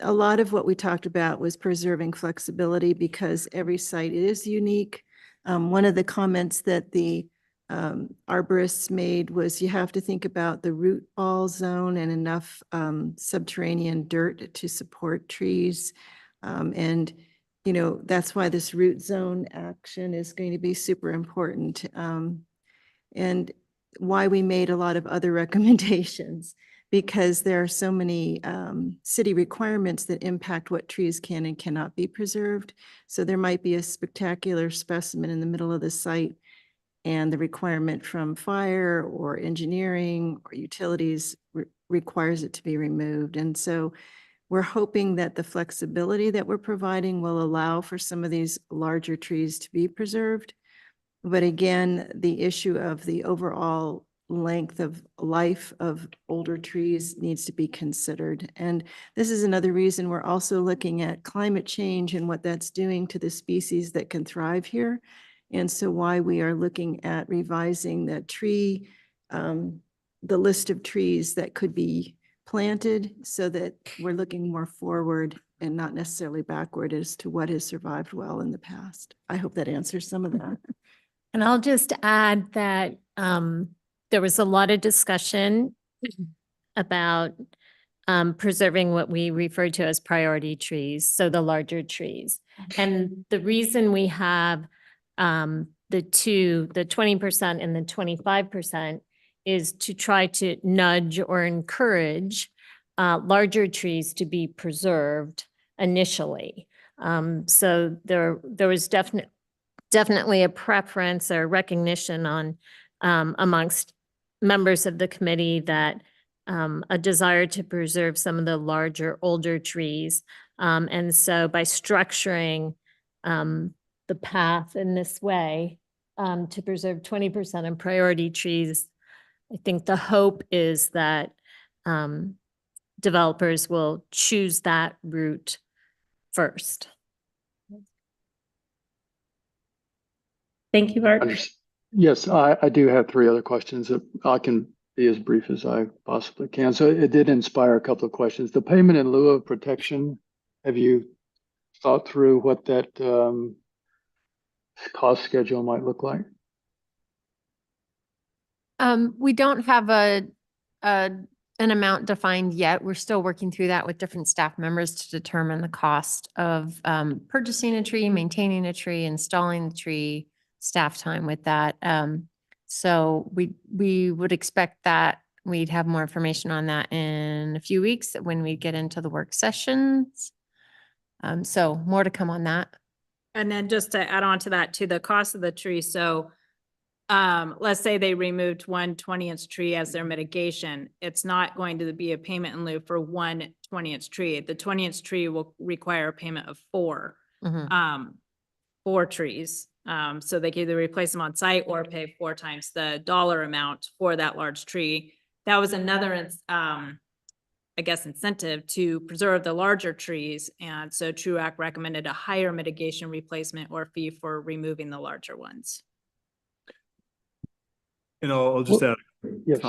a lot of what we talked about was preserving flexibility because every site is unique. One of the comments that the arborists made was you have to think about the root ball zone and enough subterranean dirt to support trees. And that's why this root zone action is going to be super important. And why we made a lot of other recommendations. because there are so many city requirements that impact what trees can and cannot be preserved. So there might be a spectacular specimen in the middle of the site, and the requirement from fire or engineering or utilities requires it to be removed. And so we're hoping that the flexibility that we're providing will allow for some of these larger trees to be preserved. But again, the issue of the overall length of life of older trees needs to be considered. And this is another reason we're also looking at climate change and what that's doing to the species that can thrive here. And so why we are looking at revising the tree, the list of trees that could be planted, so that we're looking more forward and not necessarily backward as to what has survived well in the past. I hope that answers some of that.
And I'll just add that there was a lot of discussion about preserving what we refer to as priority trees, so the larger trees. And the reason we have the 20% and the 25% is to try to nudge or encourage larger trees to be preserved initially. So there was definitely a preference or recognition on amongst members of the committee that a desire to preserve some of the larger, older trees. And so by structuring the path in this way to preserve 20% in priority trees, I think the hope is that developers will choose that route first.
Thank you, Barb.
Yes, I do have 3 other questions that I can be as brief as I possibly can. So it did inspire a couple of questions. The payment in lieu of protection, have you thought through what that cost schedule might look like?
We don't have an amount defined yet. We're still working through that with different staff members to determine the cost of purchasing a tree, maintaining a tree, installing the tree, staff time with that. So we would expect that we'd have more information on that in a few weeks when we get into the work sessions. So more to come on that.
And then just to add on to that, to the cost of the tree. So let's say they removed one 20-inch tree as their mitigation. It's not going to be a payment in lieu for one 20-inch tree. The 20-inch tree will require a payment of 4 trees. So they can either replace them on site or pay 4 times the dollar amount for that large tree. That was another, I guess, incentive to preserve the larger trees. And so TRUAC recommended a higher mitigation replacement or fee for removing the larger ones.
And I'll just add
Yes.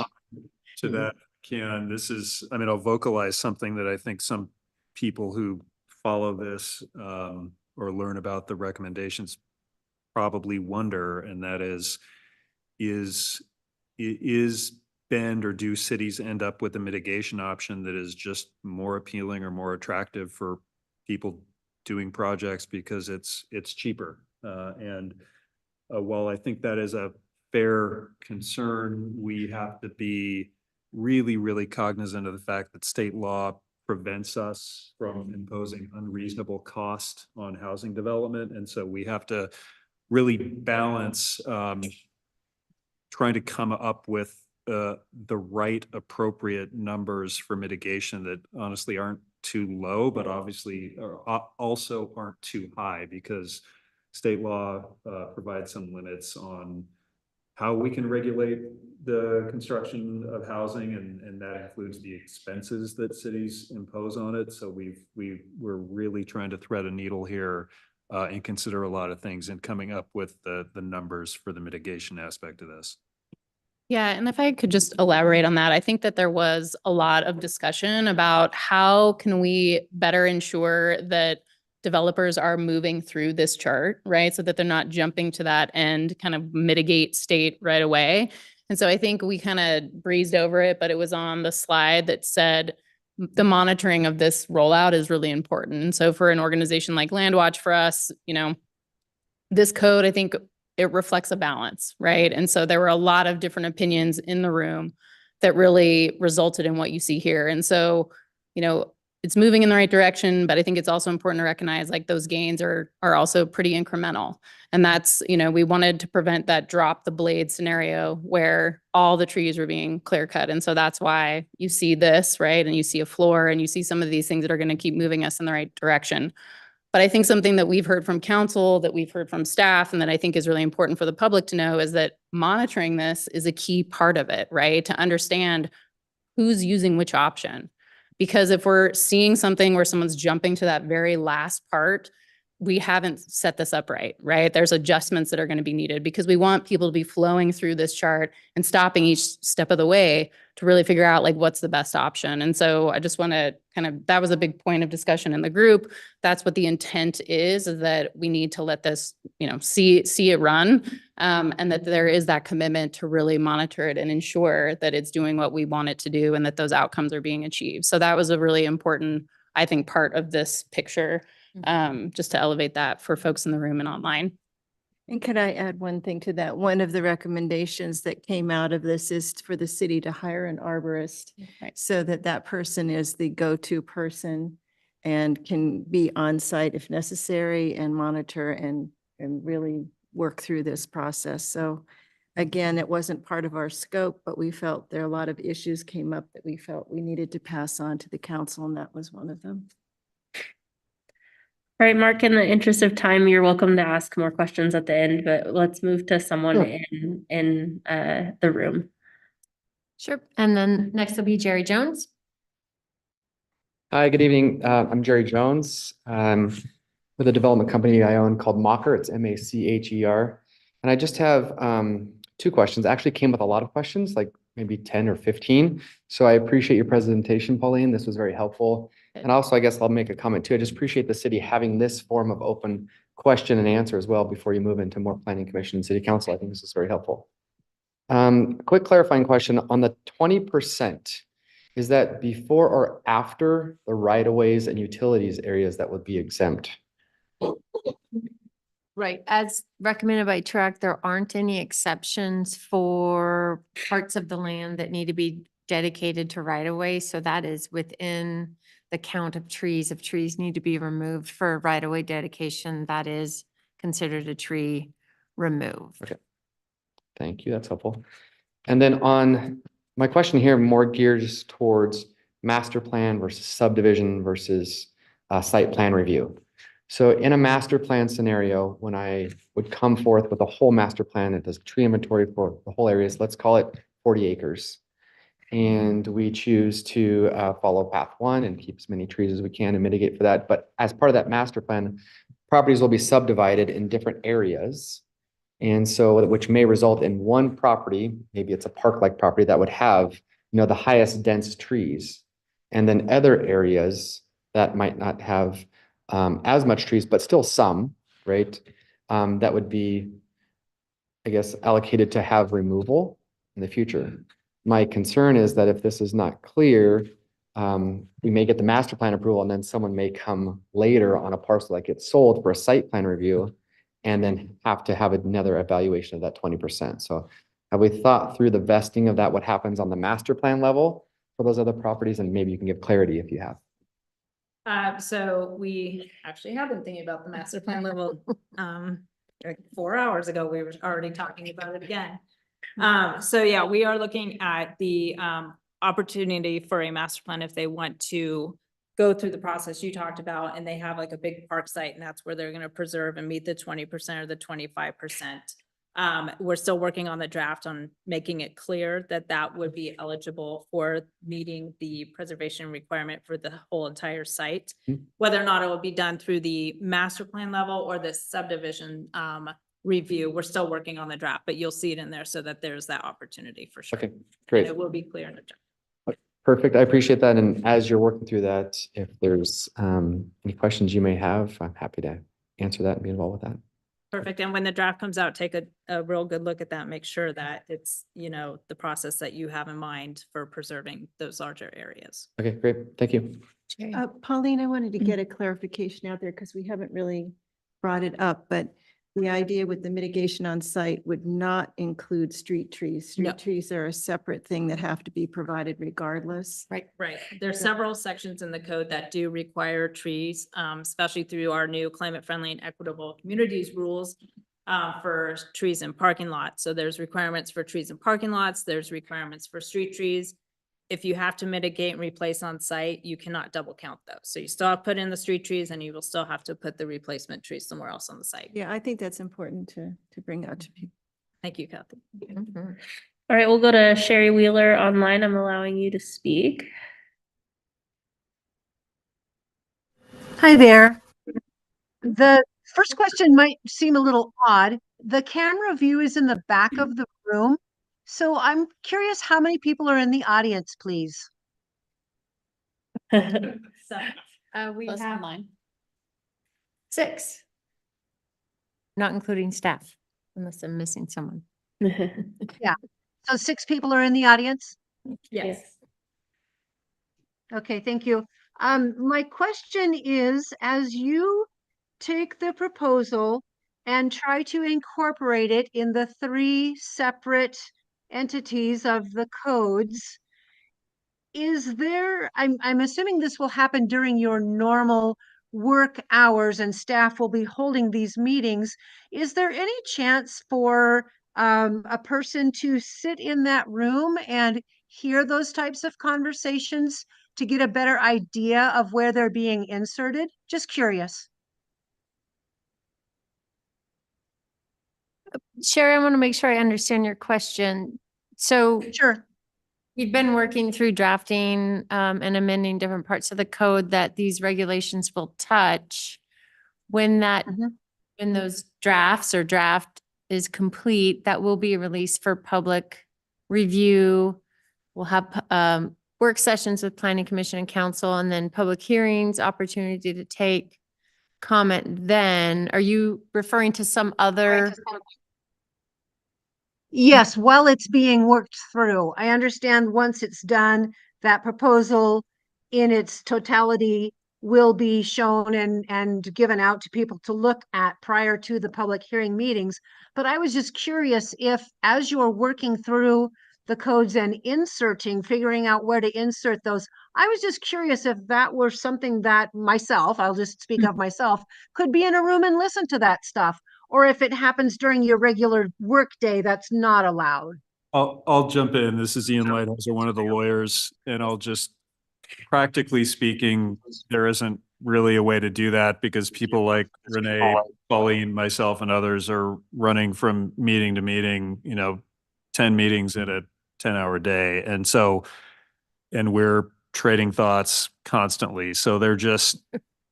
to that, Ken. This is, I mean, I'll vocalize something that I think some people who follow this or learn about the recommendations probably wonder, and that is Bend or do cities end up with a mitigation option that is just more appealing or more attractive for people doing projects because it's cheaper? And while I think that is a fair concern, we have to be really, really cognizant of the fact that state law prevents us from imposing unreasonable cost on housing development. And so we have to really balance trying to come up with the right appropriate numbers for mitigation that honestly aren't too low, but obviously also aren't too high, because state law provides some limits on how we can regulate the construction of housing, and that includes the expenses that cities impose on it. So we're really trying to thread a needle here and consider a lot of things in coming up with the numbers for the mitigation aspect of this.
Yeah, and if I could just elaborate on that, I think that there was a lot of discussion about how can we better ensure that developers are moving through this chart, right? So that they're not jumping to that end, kind of mitigate state right away. And so I think we kind of breezed over it, but it was on the slide that said the monitoring of this rollout is really important. And so for an organization like Landwatch, for us, you know, this code, I think it reflects a balance, right? And so there were a lot of different opinions in the room that really resulted in what you see here. And so, it's moving in the right direction, but I think it's also important to recognize like those gains are also pretty incremental. And that's, we wanted to prevent that drop the blade scenario where all the trees were being clear cut. And so that's why you see this, right? And you see a floor and you see some of these things that are going to keep moving us in the right direction. But I think something that we've heard from council, that we've heard from staff, and that I think is really important for the public to know is that monitoring this is a key part of it, right? To understand who's using which option. Because if we're seeing something where someone's jumping to that very last part, we haven't set this up right? There's adjustments that are going to be needed because we want people to be flowing through this chart and stopping each step of the way to really figure out like what's the best option. And so I just want to that was a big point of discussion in the group. That's what the intent is that we need to let this, see it run, and that there is that commitment to really monitor it and ensure that it's doing what we want it to do and that those outcomes are being achieved. So that was a really important, I think, part of this picture, just to elevate that for folks in the room and online.
And could I add one thing to that? One of the recommendations that came out of this is for the city to hire an arborist
Right.
so that that person is the go-to person and can be on site if necessary and monitor and really work through this process. So again, it wasn't part of our scope, but we felt there are a lot of issues came up that we felt we needed to pass on to the council, and that was one of them.
All right, Mark, in the interest of time, you're welcome to ask more questions at the end, but let's move to someone
Sure.
in the room.
Sure. And then next will be Jerry Jones.
Hi, good evening. I'm Jerry Jones. With a development company I own called Macher. It's Macher. And I just have two questions. Actually came with a lot of questions, like maybe 10 or 15. So I appreciate your presentation, Pauline. This was very helpful. And also, I guess I'll make a comment too. I just appreciate the city having this form of open question and answer as well before you move into more planning commission and city council. I think this is very helpful. Quick clarifying question on the 20%. Is that before or after the right-of-ways and utilities areas that would be exempt?
Right. As recommended by TRAC, there aren't any exceptions for parts of the land that need to be dedicated to right of way. So that is within the count of trees. If trees need to be removed for right of way dedication, that is considered a tree removed.
Okay. Thank you. That's helpful. And then on my question here, more gears towards master plan versus subdivision versus site plan review. So in a master plan scenario, when I would come forth with a whole master plan that does tree inventory for the whole areas, let's call it 40 acres. And we choose to follow path one and keep as many trees as we can and mitigate for that. But as part of that master plan, properties will be subdivided in different areas. And so, which may result in one property, maybe it's a park-like property that would have, the highest dense trees. And then other areas that might not have as much trees, but still some, right? That would be, I guess, allocated to have removal in the future. My concern is that if this is not clear, we may get the master plan approval and then someone may come later on a parcel that gets sold for a site plan review and then have to have another evaluation of that 20%. So have we thought through the vesting of that, what happens on the master plan level for those other properties? And maybe you can give clarity if you have.
So we actually have been thinking about the master plan level. Like 4 hours ago, we were already talking about it again. So yeah, we are looking at the opportunity for a master plan if they want to go through the process you talked about and they have like a big park site and that's where they're going to preserve and meet the 20% or the 25%. We're still working on the draft on making it clear that that would be eligible for meeting the preservation requirement for the whole entire site. Whether or not it will be done through the master plan level or the subdivision review, we're still working on the draft, but you'll see it in there so that there's that opportunity for sure.
Okay, great.
And it will be clear in the draft.
Perfect. I appreciate that. And as you're working through that, if there's any questions you may have, I'm happy to answer that and be involved with that.
Perfect. And when the draft comes out, take a real good look at that. Make sure that it's, the process that you have in mind for preserving those larger areas.
Okay, great. Thank you.
Pauline, I wanted to get a clarification out there because we haven't really brought it up, but the idea with the mitigation on site would not include street trees.
No.
Street trees are a separate thing that have to be provided regardless.
Right. There's several sections in the code that do require trees, especially through our new climate friendly and equitable communities rules for trees in parking lots. So there's requirements for trees in parking lots. There's requirements for street trees. If you have to mitigate and replace on site, you cannot double count those. So you still have to put in the street trees and you will still have to put the replacement trees somewhere else on the site.
Yeah, I think that's important to bring out to people.
Thank you, Kathy.
Mhm.
All right, we'll go to Sherry Wheeler online. I'm allowing you to speak.
Hi there. The first question might seem a little odd. The camera view is in the back of the room. So I'm curious how many people are in the audience, please?
We
Plus
have
online.
6. Not including staff, unless I'm missing someone.
So 6 people are in the audience?
Yes.
Okay, thank you. My question is, as you take the proposal and try to incorporate it in the 3 separate entities of the codes, is there, I'm assuming this will happen during your normal work hours and staff will be holding these meetings. Is there any chance for a person to sit in that room and hear those types of conversations to get a better idea of where they're being inserted? Just curious.
Sherry, I want to make sure I understand your question. So
Sure.
you've been working through drafting and amending different parts of the code that these regulations will touch. When
Mhm.
when those drafts or draft is complete, that will be released for public review. We'll have work sessions with planning commission and council, and then public hearings, opportunity to take comment then. Are you referring to some other?
Yes, while it's being worked through. I understand once it's done, that proposal in its totality will be shown and given out to people to look at prior to the public hearing meetings. But I was just curious if, as you're working through the codes and inserting, figuring out where to insert those, I was just curious if that were something that myself, I'll just speak of myself, could be in a room and listen to that stuff. Or if it happens during your regular work day, that's not allowed.
I'll jump in. This is Ian Lighthizer, one of the lawyers, and I'll just, practically speaking, there isn't really a way to do that because people like Renee, Pauline, myself, and others are running from meeting to meeting, 10 meetings in a 10-hour day. And so, and we're trading thoughts constantly. So they're just,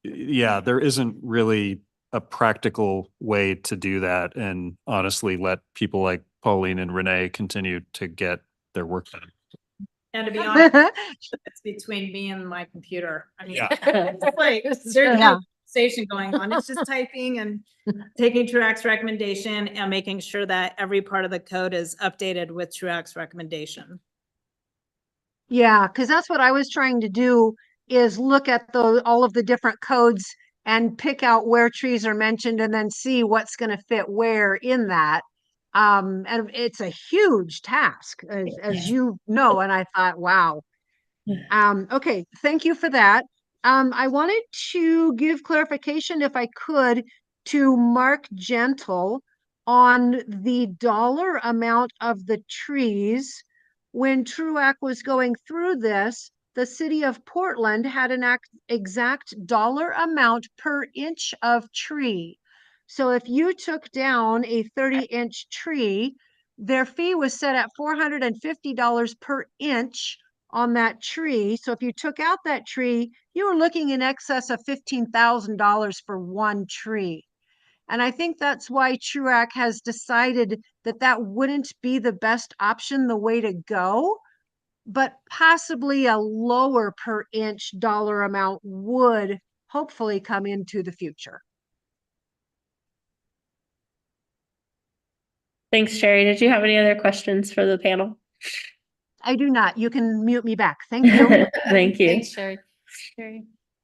yeah, there isn't really a practical way to do that and honestly let people like Pauline and Renee continue to get their work done.
And to be honest, it's between me and my computer. I mean,
Yeah.
it's like, there's
Yeah.
no conversation going on. It's just typing and taking Truax's recommendation and making sure that every part of the code is updated with Truax's recommendation.
Yeah, because that's what I was trying to do is look at all of the different codes and pick out where trees are mentioned and then see what's going to fit where in that. And it's a huge task, as you know, and I thought, wow. Okay, thank you for that. I wanted to give clarification, if I could, to Mark Gentle on the dollar amount of the trees. When Truax was going through this, the city of Portland had an exact dollar amount per inch of tree. So if you took down a 30-inch tree, their fee was set at $450 per inch on that tree. So if you took out that tree, you were looking in excess of $15,000 for one tree. And I think that's why Truax has decided that that wouldn't be the best option, the way to go, but possibly a lower per inch dollar amount would hopefully come into the future.
Thanks, Sherry. Did you have any other questions for the panel?
I do not. You can mute me back. Thank you.
Thank you.
Thanks, Sherry.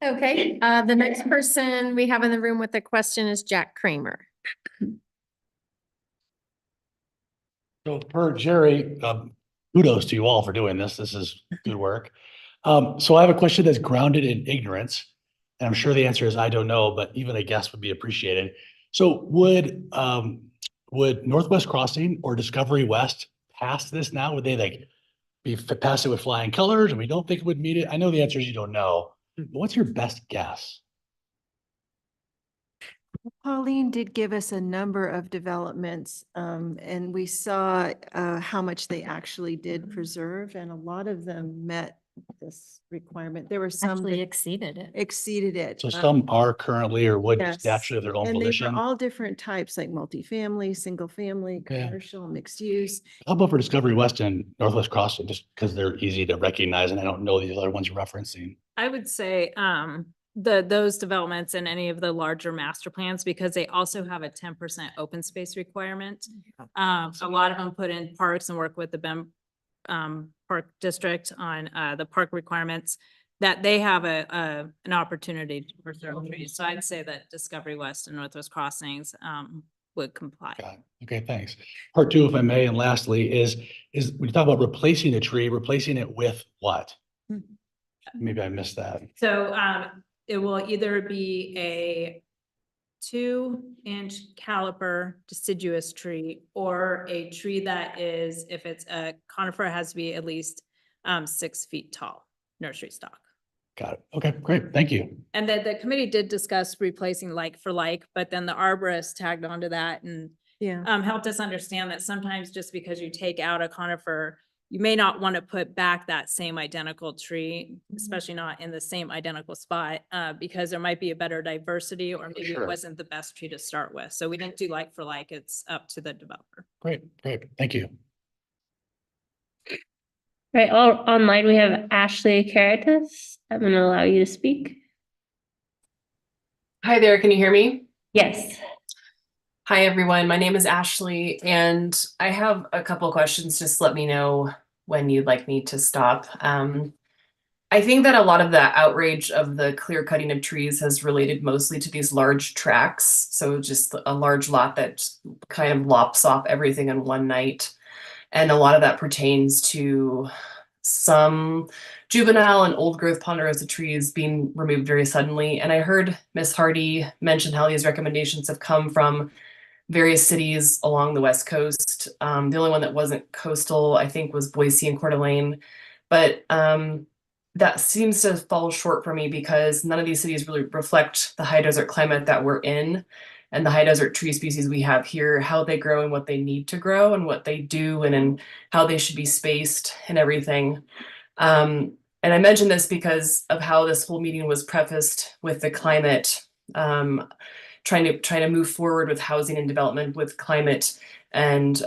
Okay, the next person we have in the room with a question is Jack Kramer.
So per Jerry, kudos to you all for doing this. This is good work. So I have a question that's grounded in ignorance. And I'm sure the answer is I don't know, but even a guess would be appreciated. So would Northwest Crossing or Discovery West pass this now? Would they like pass it with flying colors and we don't think it would meet it? I know the answer is you don't know. But what's your best guess?
Pauline did give us a number of developments, and we saw how much they actually did preserve, and a lot of them met this requirement. There were some
Actually
that
exceeded it.
exceeded it.
So some are currently or would
Yes.
naturally of their own
And they
volition.
were all different types, like multifamily, single family,
Yeah.
commercial, mixed use.
How about for Discovery West and Northwest Crossing, just because they're easy to recognize and I don't know the other ones you're referencing?
I would say, those developments and any of the larger master plans, because they also have a 10% open space requirement. A lot of them put in parks and work with the BEM, Park District on, the park requirements, that they have an opportunity to preserve trees. So I'd say that Discovery West and Northwest Crossings, would comply.
Got it. Okay, thanks. Part two, if I may, and lastly, is when you talk about replacing a tree, replacing it with what? Maybe I missed that.
So, it will either be a 2-inch caliper deciduous tree or a tree that is, if it's a conifer, it has to be at least 6 feet tall, nursery stock.
Got it. Okay, great. Thank you.
And then the committee did discuss replacing like for like, but then the arborist tagged onto that and
Yeah.
helped us understand that sometimes just because you take out a conifer, you may not want to put back that same identical tree, especially not in the same identical spot, because there might be a better diversity or maybe
Sure.
it wasn't the best tree to start with. So we didn't do like for like, it's up to the developer.
Great, great. Thank you.
Right, online, we have Ashley Caritas. I'm going to allow you to speak.
Hi there, can you hear me?
Yes.
Hi, everyone. My name is Ashley, and I have a couple of questions. Just let me know when you'd like me to stop. I think that a lot of the outrage of the clear cutting of trees has related mostly to these large tracts. So just a large lot that kind of lops off everything in one night. And a lot of that pertains to some juvenile and old growth ponderosa trees being removed very suddenly. And I heard Ms. Hardy mention how these recommendations have come from various cities along the West Coast. The only one that wasn't coastal, I think, was Boise and Coeur d'Alene. But that seems to fall short for me because none of these cities really reflect the high desert climate that we're in and the high desert tree species we have here, how they grow and what they need to grow and what they do and how they should be spaced and everything. And I mention this because of how this whole meeting was prefaced with the climate, trying to move forward with housing and development with climate and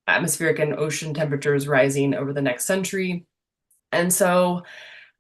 atmospheric and ocean temperatures rising over the next century. And so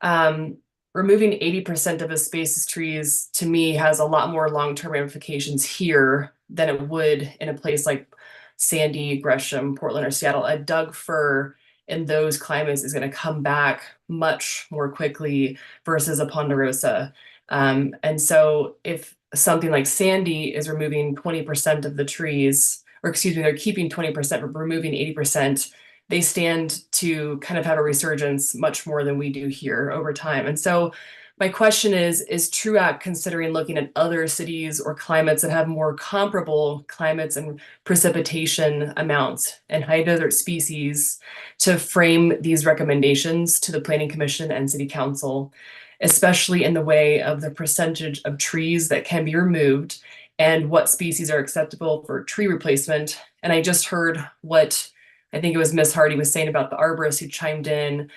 removing 80% of a space's trees to me has a lot more long-term ramifications here than it would in a place like Sandy, Gresham, Portland, or Seattle. A Doug fir in those climates is going to come back much more quickly versus a ponderosa. And so if something like Sandy is removing 20% of the trees, or excuse me, they're keeping 20% but removing 80%, they stand to kind of have a resurgence much more than we do here over time. And so my question is TRUAC considering looking at other cities or climates that have more comparable climates and precipitation amounts and high desert species to frame these recommendations to the Planning Commission and City Council, especially in the way of the percentage of trees that can be removed and what species are acceptable for tree replacement? And I just heard what I think it was Miss Hardy was saying about the arborist who chimed in.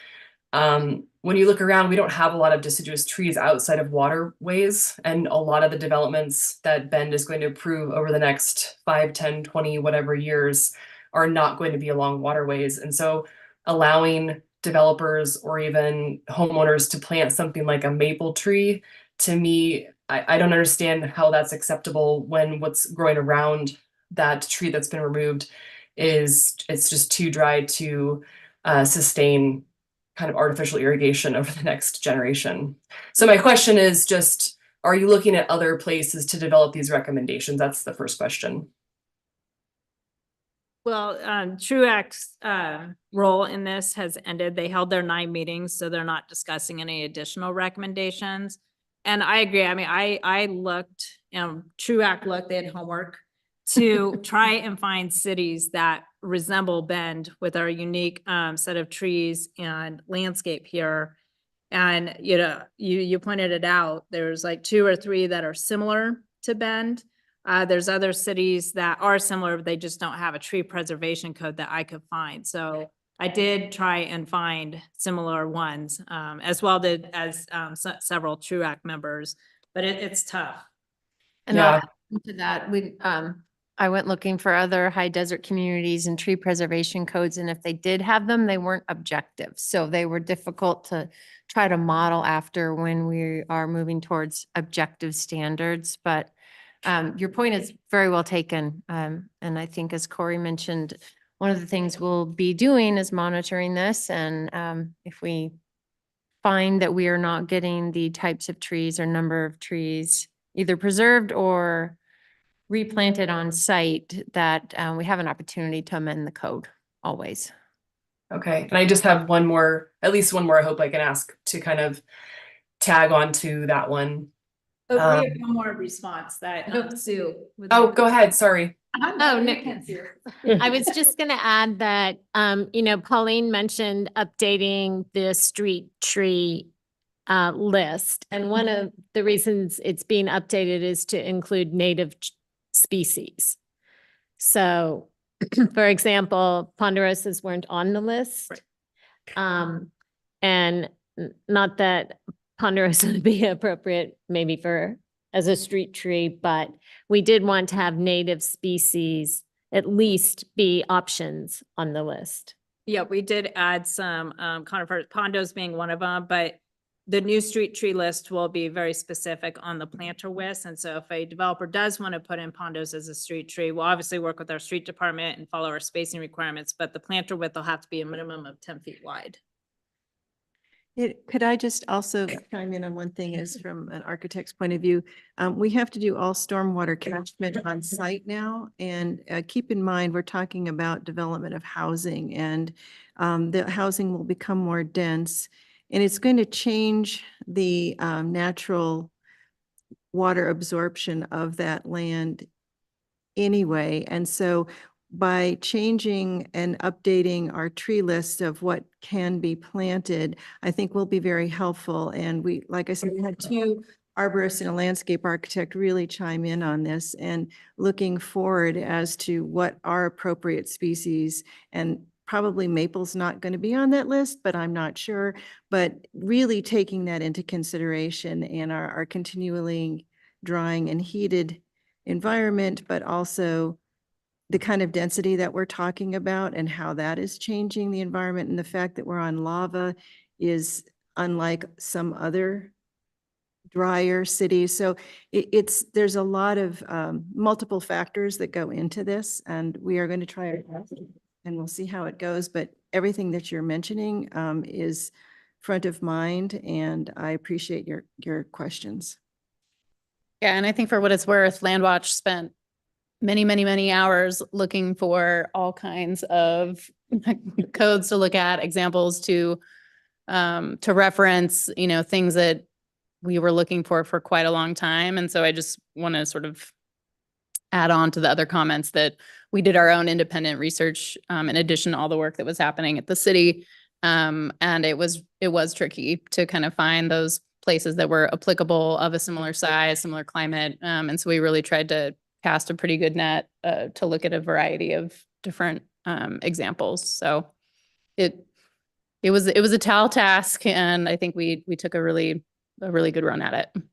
When you look around, we don't have a lot of deciduous trees outside of waterways, and a lot of the developments that Bend is going to approve over the next 5, 10, 20, whatever years are not going to be along waterways. And so allowing developers or even homeowners to plant something like a maple tree, to me, I don't understand how that's acceptable when what's growing around that tree that's been removed it's just too dry to sustain kind of artificial irrigation over the next generation. So my question is just, are you looking at other places to develop these recommendations? That's the first question.
Well, Truax's role in this has ended. They held their 9 meetings, so they're not discussing any additional recommendations. And I agree. I mean, I looked, Truax looked, they had homework to try and find cities that resemble Bend with our unique set of trees and landscape here. And, you pointed it out, there's like 2 or 3 that are similar to Bend. There's other cities that are similar, but they just don't have a tree preservation code that I could find. So I did try and find similar ones, as well as several Truax members, but it's tough.
And
Yeah.
I'll add to that, I went looking for other high desert communities and tree preservation codes, and if they did have them, they weren't objective. So they were difficult to try to model after when we are moving towards objective standards. But your point is very well taken. And I think as Corey mentioned, one of the things we'll be doing is monitoring this. And if we find that we are not getting the types of trees or number of trees either preserved or replanted on site, that we have an opportunity to amend the code always.
Okay, and I just have one more, at least one more I hope I can ask to kind of tag on to that one.
Oh, we have one more response that Sue.
Oh, go ahead, sorry.
Oh, Nick.
I was just gonna add that, Pauline mentioned updating the street tree list. And one of the reasons it's being updated is to include native species. So, for example, ponderosas weren't on the list. And not that ponderosa would be appropriate maybe as a street tree, but we did want to have native species at least be options on the list.
Yeah, we did add some conifers, pondos being one of them, but the new street tree list will be very specific on the planter widths. And so if a developer does want to put in pondos as a street tree, we'll obviously work with our street department and follow our spacing requirements, but the planter width will have to be a minimum of 10 feet wide.
Could I just also chime in on one thing is from an architect's point of view, we have to do all stormwater catchment on site now. And keep in mind, we're talking about development of housing, and the housing will become more dense. And it's going to change the natural water absorption of that land anyway. And so by changing and updating our tree list of what can be planted, I think will be very helpful. And we, like I said, we had 2 arborists and a landscape architect really chime in on this, and looking forward as to what are appropriate species. And probably maple's not going to be on that list, but I'm not sure. But really taking that into consideration in our continually drying and heated environment, but also the kind of density that we're talking about and how that is changing the environment, and the fact that we're on lava is unlike some other drier cities. So there's a lot of multiple factors that go into this, and we are going to try our best, and we'll see how it goes. But everything that you're mentioning is front of mind, and I appreciate your questions.
Yeah, and I think for what it's worth, Landwatch spent many, many, many hours looking for all kinds of codes to look at, examples to reference, things that we were looking for quite a long time. And so I just want to sort of add on to the other comments that we did our own independent research in addition to all the work that was happening at the city. And it was tricky to kind of find those places that were applicable, of a similar size, similar climate. And so we really tried to cast a pretty good net to look at a variety of different examples. So it was a tall task, and I think we took a really good run at it.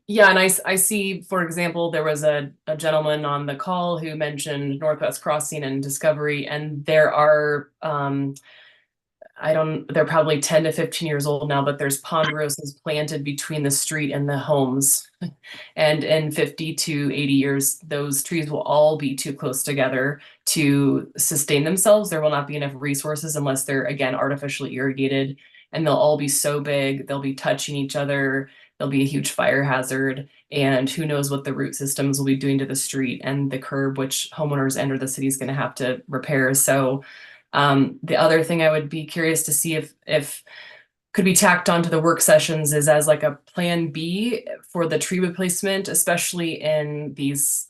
Yeah, and I see, for example, there was a gentleman on the call who mentioned Northwest Crossing and Discovery, and there are they're probably 10 to 15 years old now, but there's ponderosas planted between the street and the homes. And in 50 to 80 years, those trees will all be too close together to sustain themselves. There will not be enough resources unless they're, again, artificially irrigated, and they'll all be so big, they'll be touching each other. there'll be a huge fire hazard, and who knows what the root systems will be doing to the street and the curb, which homeowners and or the city is going to have to repair. So the other thing I would be curious to see if could be tacked onto the work sessions is as like a plan B for the tree replacement, especially in these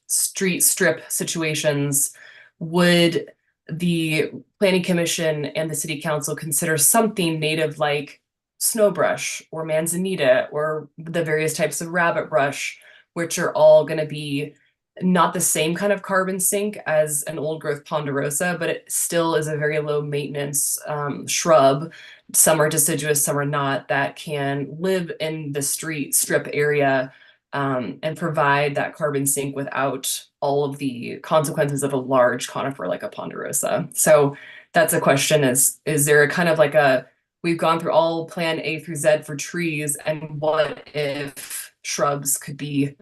street strip situations. Would the planning commission and the city council consider something native like snow brush or manzanita or the various types of rabbit brush, which are all going to be not the same kind of carbon sink as an old growth ponderosa, but it still is a very low maintenance shrub. Some are deciduous, some are not, that can live in the street strip area and provide that carbon sink without all of the consequences of a large conifer like a ponderosa. So that's a question, is there a kind of like a, we've gone through all plan A through Z for trees, and what if shrubs could be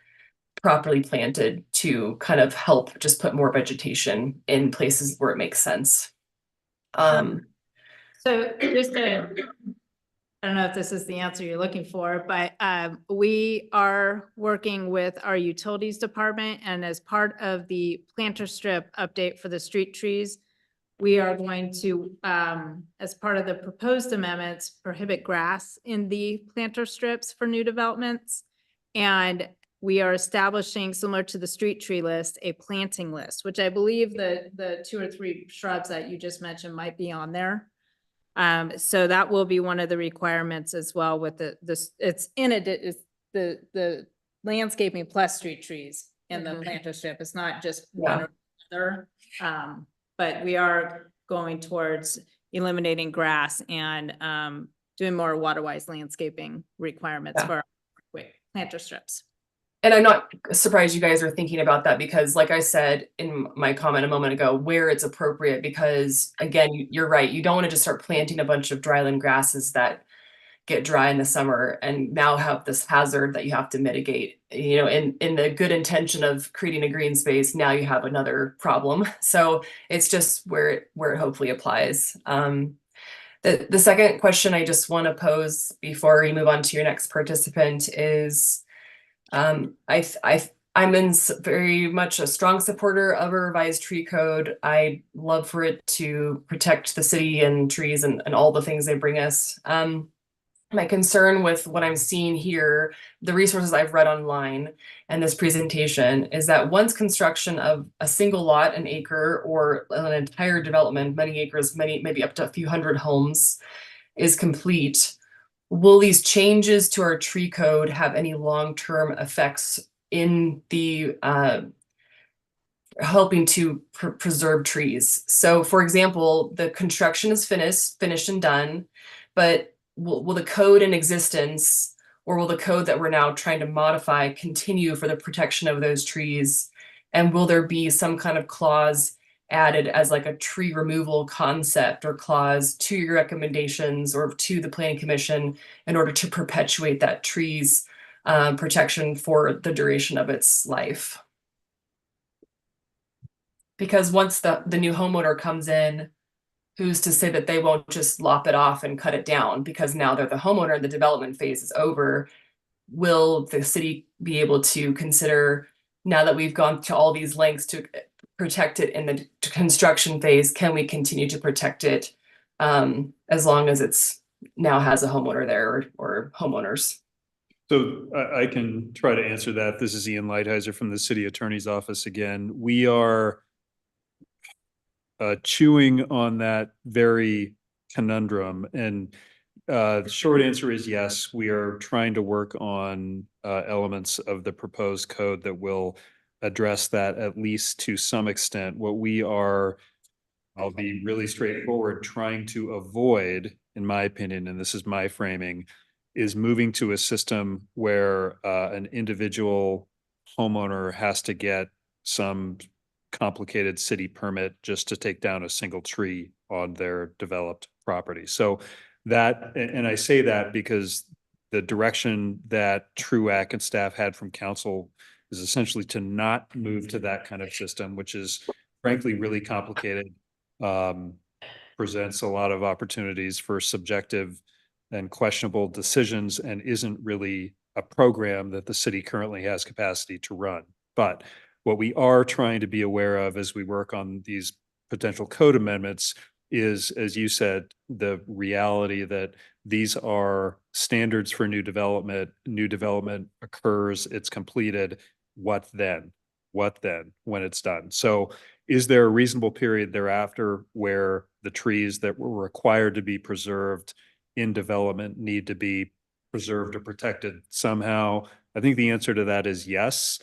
properly planted to kind of help just put more vegetation in places where it makes sense?
So just I don't know if this is the answer you're looking for, but we are working with our utilities department, and as part of the planter strip update for the street trees, we are going to, as part of the proposed amendments, prohibit grass in the planter strips for new developments. And we are establishing, similar to the street tree list, a planting list, which I believe the 2 or 3 shrubs that you just mentioned might be on there. So that will be one of the requirements as well with it's the landscaping plus street trees in the planter strip. It's not just one or the other. But we are going towards eliminating grass and doing more water-wise landscaping requirements for planter strips.
And I'm not surprised you guys are thinking about that, because like I said in my comment a moment ago, where it's appropriate, because again, you're right. You don't want to just start planting a bunch of dryland grasses that get dry in the summer and now have this hazard that you have to mitigate, you know, in the good intention of creating a green space. Now you have another problem. So it's just where it hopefully applies. The second question I just want to pose before we move on to your next participant is, I'm very much a strong supporter of a revised tree code. I'd love for it to protect the city and trees and all the things they bring us. My concern with what I'm seeing here, the resources I've read online and this presentation, is that once construction of a single lot, an acre, or an entire development, many acres, maybe up to a few hundred homes, is complete, will these changes to our tree code have any long-term effects in the helping to preserve trees? So for example, the construction is finished and done, but will the code in existence, or will the code that we're now trying to modify, continue for the protection of those trees? And will there be some kind of clause added as like a tree removal concept or clause to your recommendations or to the planning commission in order to perpetuate that tree's protection for the duration of its life? Because once the new homeowner comes in, who's to say that they won't just lop it off and cut it down, because now they're the homeowner and the development phase is over? Will the city be able to consider, now that we've gone to all these lengths to protect it in the construction phase, can we continue to protect it as long as it's now has a homeowner there or homeowners?
So I can try to answer that. This is Ian Lighthizer from the city attorney's office again. We are chewing on that very conundrum, and the short answer is yes. We are trying to work on elements of the proposed code that will address that, at least to some extent. What we are, I'll be really straightforward, trying to avoid, in my opinion, and this is my framing, is moving to a system where an individual homeowner has to get some complicated city permit just to take down a single tree on their developed property. So that, and I say that because the direction that Truac and staff had from council is essentially to not move to that kind of system, which is frankly really complicated, presents a lot of opportunities for subjective and questionable decisions and isn't really a program that the city currently has capacity to run. But what we are trying to be aware of as we work on these potential code amendments is, as you said, the reality that these are standards for new development. New development occurs, it's completed. What then? What then when it's done? So is there a reasonable period thereafter where the trees that were required to be preserved in development need to be preserved or protected somehow? I think the answer to that is yes.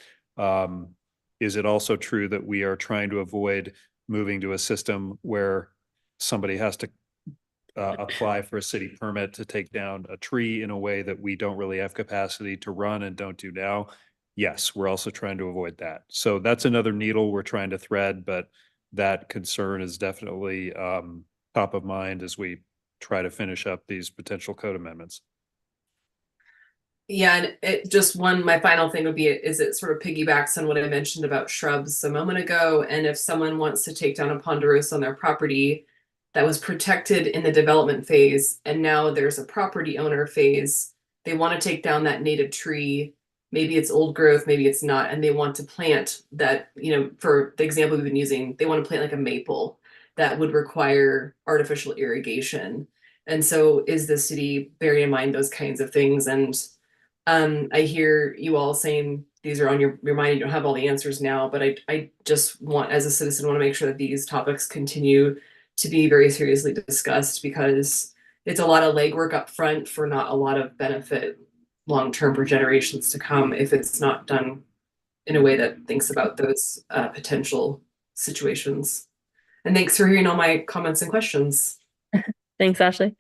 Is it also true that we are trying to avoid moving to a system where somebody has to apply for a city permit to take down a tree in a way that we don't really have capacity to run and don't do now? Yes, we're also trying to avoid that. So that's another needle we're trying to thread, but that concern is definitely top of mind as we try to finish up these potential code amendments.
Yeah, and it just my final thing would be, is it sort of piggybacks on what I mentioned about shrubs a moment ago. And if someone wants to take down a ponderosa on their property that was protected in the development phase, and now there's a property owner phase, they want to take down that native tree. Maybe it's old growth, maybe it's not, and they want to plant that, for the example we've been using, they want to plant like a maple that would require artificial irrigation. And so is the city bearing in mind those kinds of things? And I hear you all saying these are on your mind, you don't have all the answers now, but I just want, as a citizen, want to make sure that these topics continue to be very seriously discussed, because it's a lot of legwork up front for not a lot of benefit long-term for generations to come if it's not done in a way that thinks about those potential situations. And thanks for hearing all my comments and questions.
Thanks, Ashley.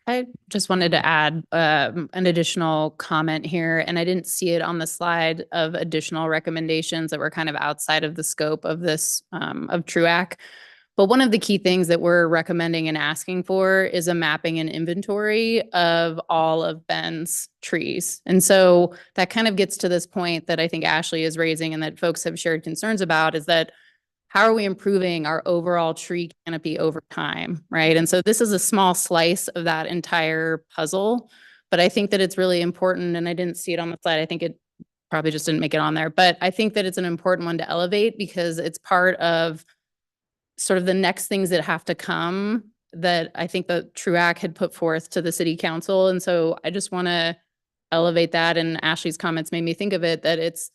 I just wanted to add an additional comment here, and I didn't see it on the slide, of additional recommendations that were kind of outside of the scope of this, of TRUAC. But one of the key things that we're recommending and asking for is a mapping and inventory of all of Ben's trees. And so that kind of gets to this point that I think Ashley is raising and that folks have shared concerns about, is that how are we improving our overall tree canopy over time, right? And so this is a small slice of that entire puzzle, but I think that it's really important, and I didn't see it on the slide. I think it probably just didn't make it on there, but I think that it's an important one to elevate, because it's part of sort of the next things that have to come that I think the TRUAC had put forth to the city council. And so I just want to elevate that, and Ashley's comments made me think of it, that it's,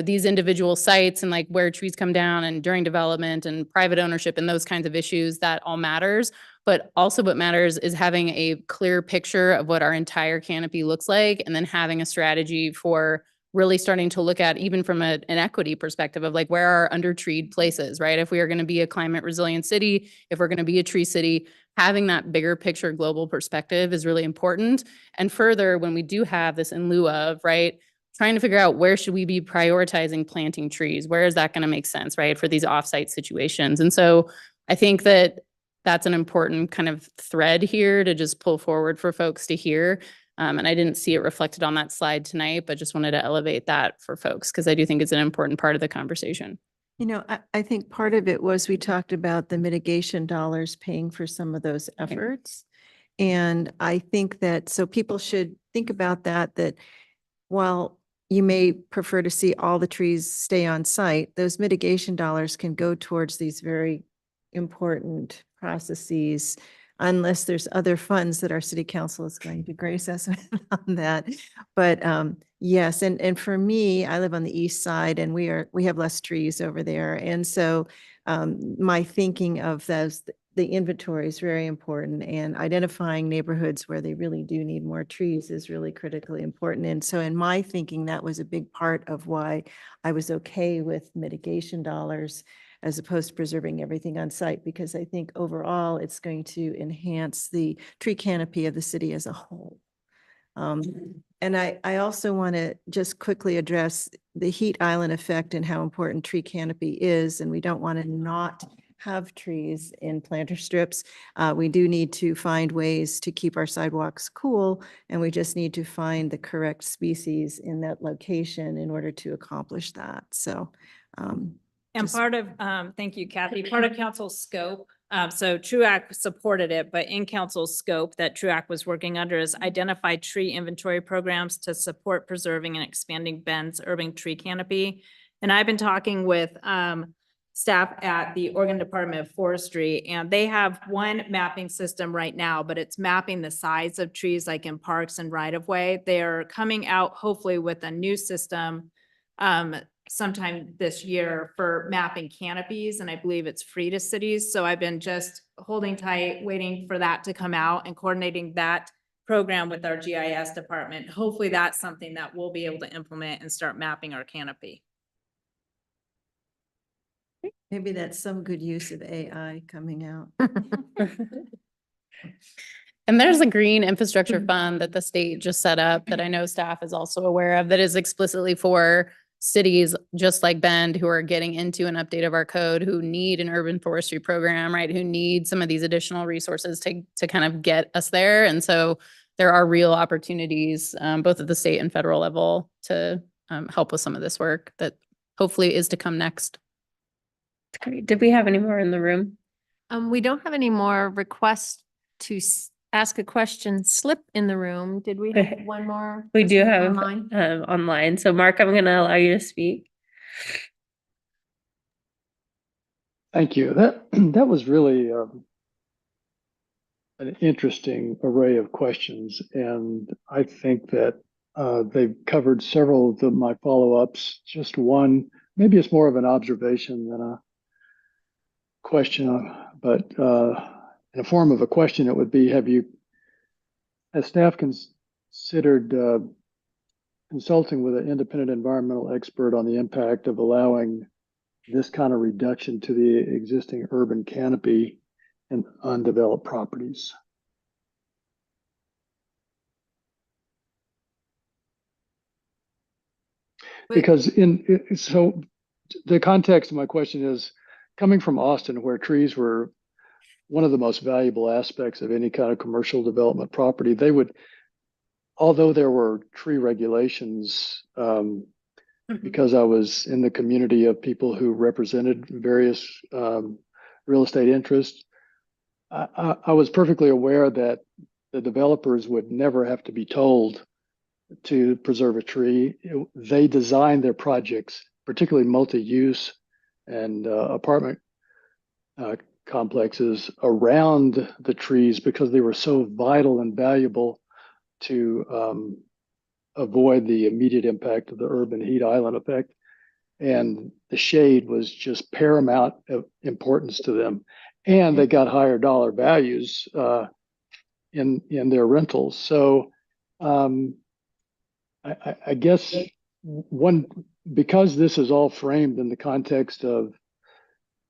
these individual sites and like where trees come down and during development and private ownership and those kinds of issues, that all matters. But also what matters is having a clear picture of what our entire canopy looks like, and then having a strategy for really starting to look at, even from an equity perspective, of like, where are under-treed places, right? If we are going to be a climate resilient city, if we're going to be a tree city, having that bigger picture global perspective is really important. And further, when we do have this in lieu of, right, trying to figure out where should we be prioritizing planting trees? Where is that going to make sense, right, for these offsite situations? And so I think that that's an important kind of thread here to just pull forward for folks to hear. And I didn't see it reflected on that slide tonight, but just wanted to elevate that for folks, because I do think it's an important part of the conversation.
I think part of it was, we talked about the mitigation dollars paying for some of those efforts. And I think that, so people should think about that while you may prefer to see all the trees stay on site, those mitigation dollars can go towards these very important processes, unless there's other funds that our city council is going to grace us with on that. But yes, and for me, I live on the east side, and we have less trees over there. And so my thinking of the inventory is very important, and identifying neighborhoods where they really do need more trees is really critically important. And so in my thinking, that was a big part of why I was okay with mitigation dollars as opposed to preserving everything on site, because I think overall it's going to enhance the tree canopy of the city as a whole. And I also want to just quickly address the heat island effect and how important tree canopy is. And we don't want to not have trees in planter strips. We do need to find ways to keep our sidewalks cool, and we just need to find the correct species in that location in order to accomplish that. So,
And part of, thank you, Kathy, part of council's scope So TRUAC supported it, but in council's scope that TRUAC was working under is identify tree inventory programs to support preserving and expanding Bend's urban tree canopy. And I've been talking with staff at the Oregon Department of Forestry, and they have one mapping system right now, but it's mapping the size of trees like in parks and right of way. They're coming out hopefully with a new system sometime this year for mapping canopies, and I believe it's free to cities. So I've been just holding tight, waiting for that to come out and coordinating that program with our GIS department. Hopefully that's something that we'll be able to implement and start mapping our canopy.
Maybe that's some good use of AI coming out.
And there's a green infrastructure fund that the state just set up that I know staff is also aware of that is explicitly for cities just like Bend who are getting into an update of our code, who need an urban forestry program, right? Who need some of these additional resources to kind of get us there. And so there are real opportunities, both at the state and federal level to help with some of this work that hopefully is to come next.
Great. Did we have any more in the room?
We don't have any more requests to ask a question slip in the room. Did we have one more?
We do have
online?
online. So Mark, I'm going to allow you to speak.
Thank you. That was really an interesting array of questions, and I think that they've covered several of my follow-ups. Just one, maybe it's more of an observation than a question, but in the form of a question, it would be: has staff considered consulting with an independent environmental expert on the impact of allowing this kind of reduction to the existing urban canopy in undeveloped properties? Because so the context of my question is coming from Austin, where trees were one of the most valuable aspects of any kind of commercial development property. They would, although there were tree regulations, because I was in the community of people who represented various real estate interests, I was perfectly aware that the developers would never have to be told to preserve a tree. They designed their projects, particularly multi-use and apartment complexes, around the trees because they were so vital and valuable to avoid the immediate impact of the urban heat island effect. And the shade was just paramount importance to them. And they got higher dollar values in their rentals. So I guess because this is all framed in the context of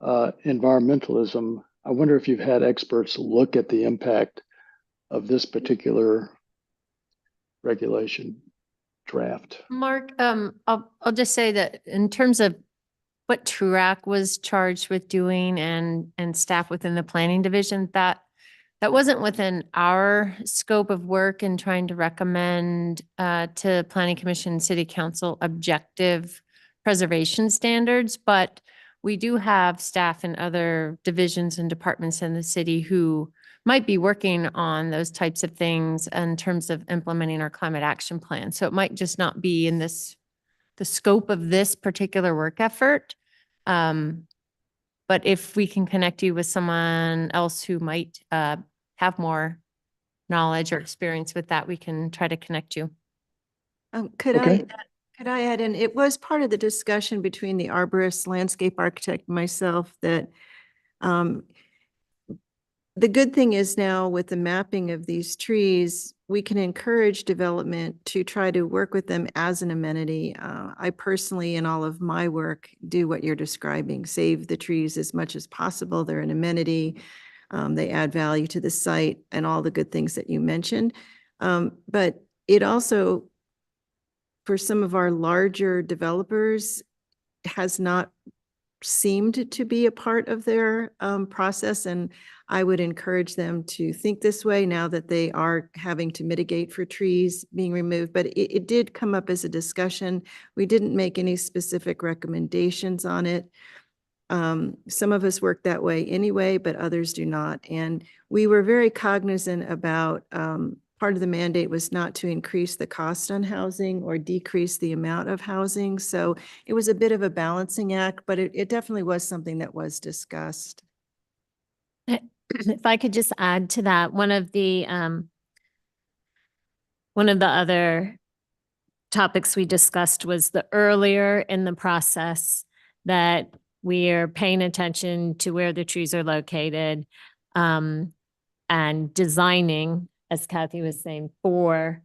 environmentalism, I wonder if you've had experts look at the impact of this particular regulation draft.
Mark, I'll just say that in terms of what TRUAC was charged with doing and staff within the planning division, that wasn't within our scope of work in trying to recommend to Planning Commission and City Council objective preservation standards, but we do have staff in other divisions and departments in the city who might be working on those types of things in terms of implementing our climate action plan. So it might just not be in the scope of this particular work effort. But if we can connect you with someone else who might have more knowledge or experience with that, we can try to connect you.
Could
Okay.
could I add in, it was part of the discussion between the arborist, landscape architect, and myself that the good thing is now with the mapping of these trees, we can encourage development to try to work with them as an amenity. I personally, in all of my work, do what you're describing, save the trees as much as possible. They're an amenity. They add value to the site and all the good things that you mentioned. But it also, for some of our larger developers, has not seemed to be a part of their process. And I would encourage them to think this way now that they are having to mitigate for trees being removed. But it did come up as a discussion. We didn't make any specific recommendations on it. Some of us work that way anyway, but others do not. And we were very cognizant about, part of the mandate was not to increase the cost on housing or decrease the amount of housing. So it was a bit of a balancing act, but it definitely was something that was discussed.
If I could just add to that, one of the other topics we discussed was the earlier in the process that we are paying attention to where the trees are located, and designing, as Kathy was saying, for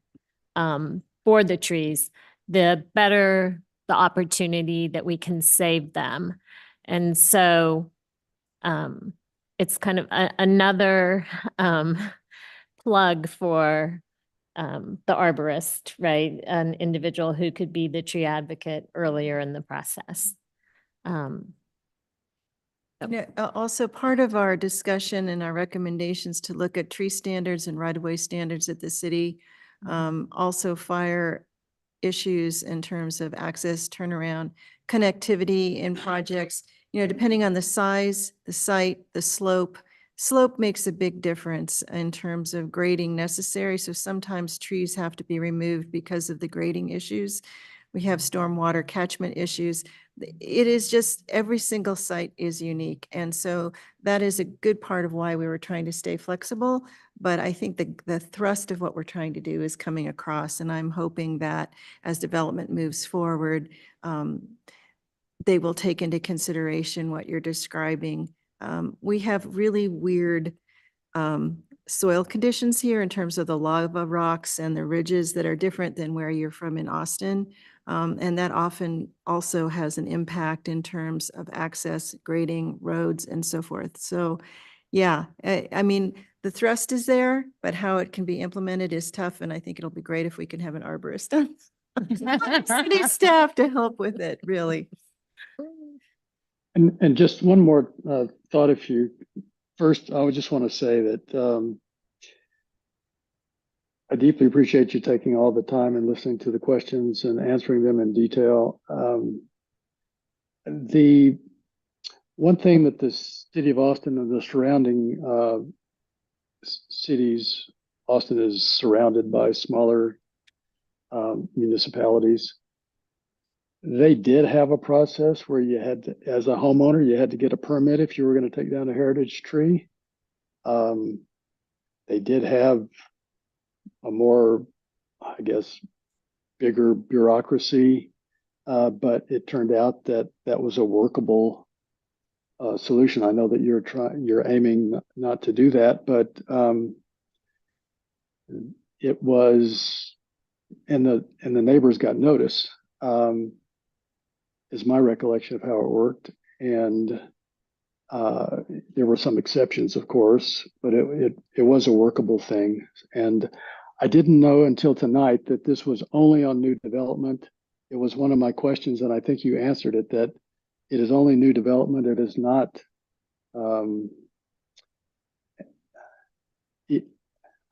the trees, the better the opportunity that we can save them. And so it's kind of another plug for the arborist, right? An individual who could be the tree advocate earlier in the process.
Also, part of our discussion and our recommendations to look at tree standards and right-of-way standards at the city, also fire issues in terms of access, turnaround, connectivity in projects, depending on the size, the site, the slope. Slope makes a big difference in terms of grading necessary. So sometimes trees have to be removed because of the grading issues. We have stormwater catchment issues. It is just, every single site is unique. And so that is a good part of why we were trying to stay flexible. But I think the thrust of what we're trying to do is coming across. And I'm hoping that as development moves forward, they will take into consideration what you're describing. We have really weird soil conditions here in terms of the lava rocks and the ridges that are different than where you're from in Austin. And that often also has an impact in terms of access, grading, roads, and so forth. So yeah, I mean, the thrust is there, but how it can be implemented is tough. And I think it'll be great if we can have an arborist on city staff to help with it, really.
And just one more thought, first, I would just want to say that I deeply appreciate you taking all the time and listening to the questions and answering them in detail. The one thing that the city of Austin and the surrounding cities, Austin is surrounded by smaller municipalities. They did have a process where you had to, as a homeowner, you had to get a permit if you were going to take down a heritage tree. They did have a more, I guess, bigger bureaucracy, but it turned out that that was a workable solution. I know that you're aiming not to do that, but it was, and the neighbors got notice. Is my recollection of how it worked, and there were some exceptions, of course, but it was a workable thing. And I didn't know until tonight that this was only on new development. It was one of my questions, and I think you answered it, that it is only new development. It is not.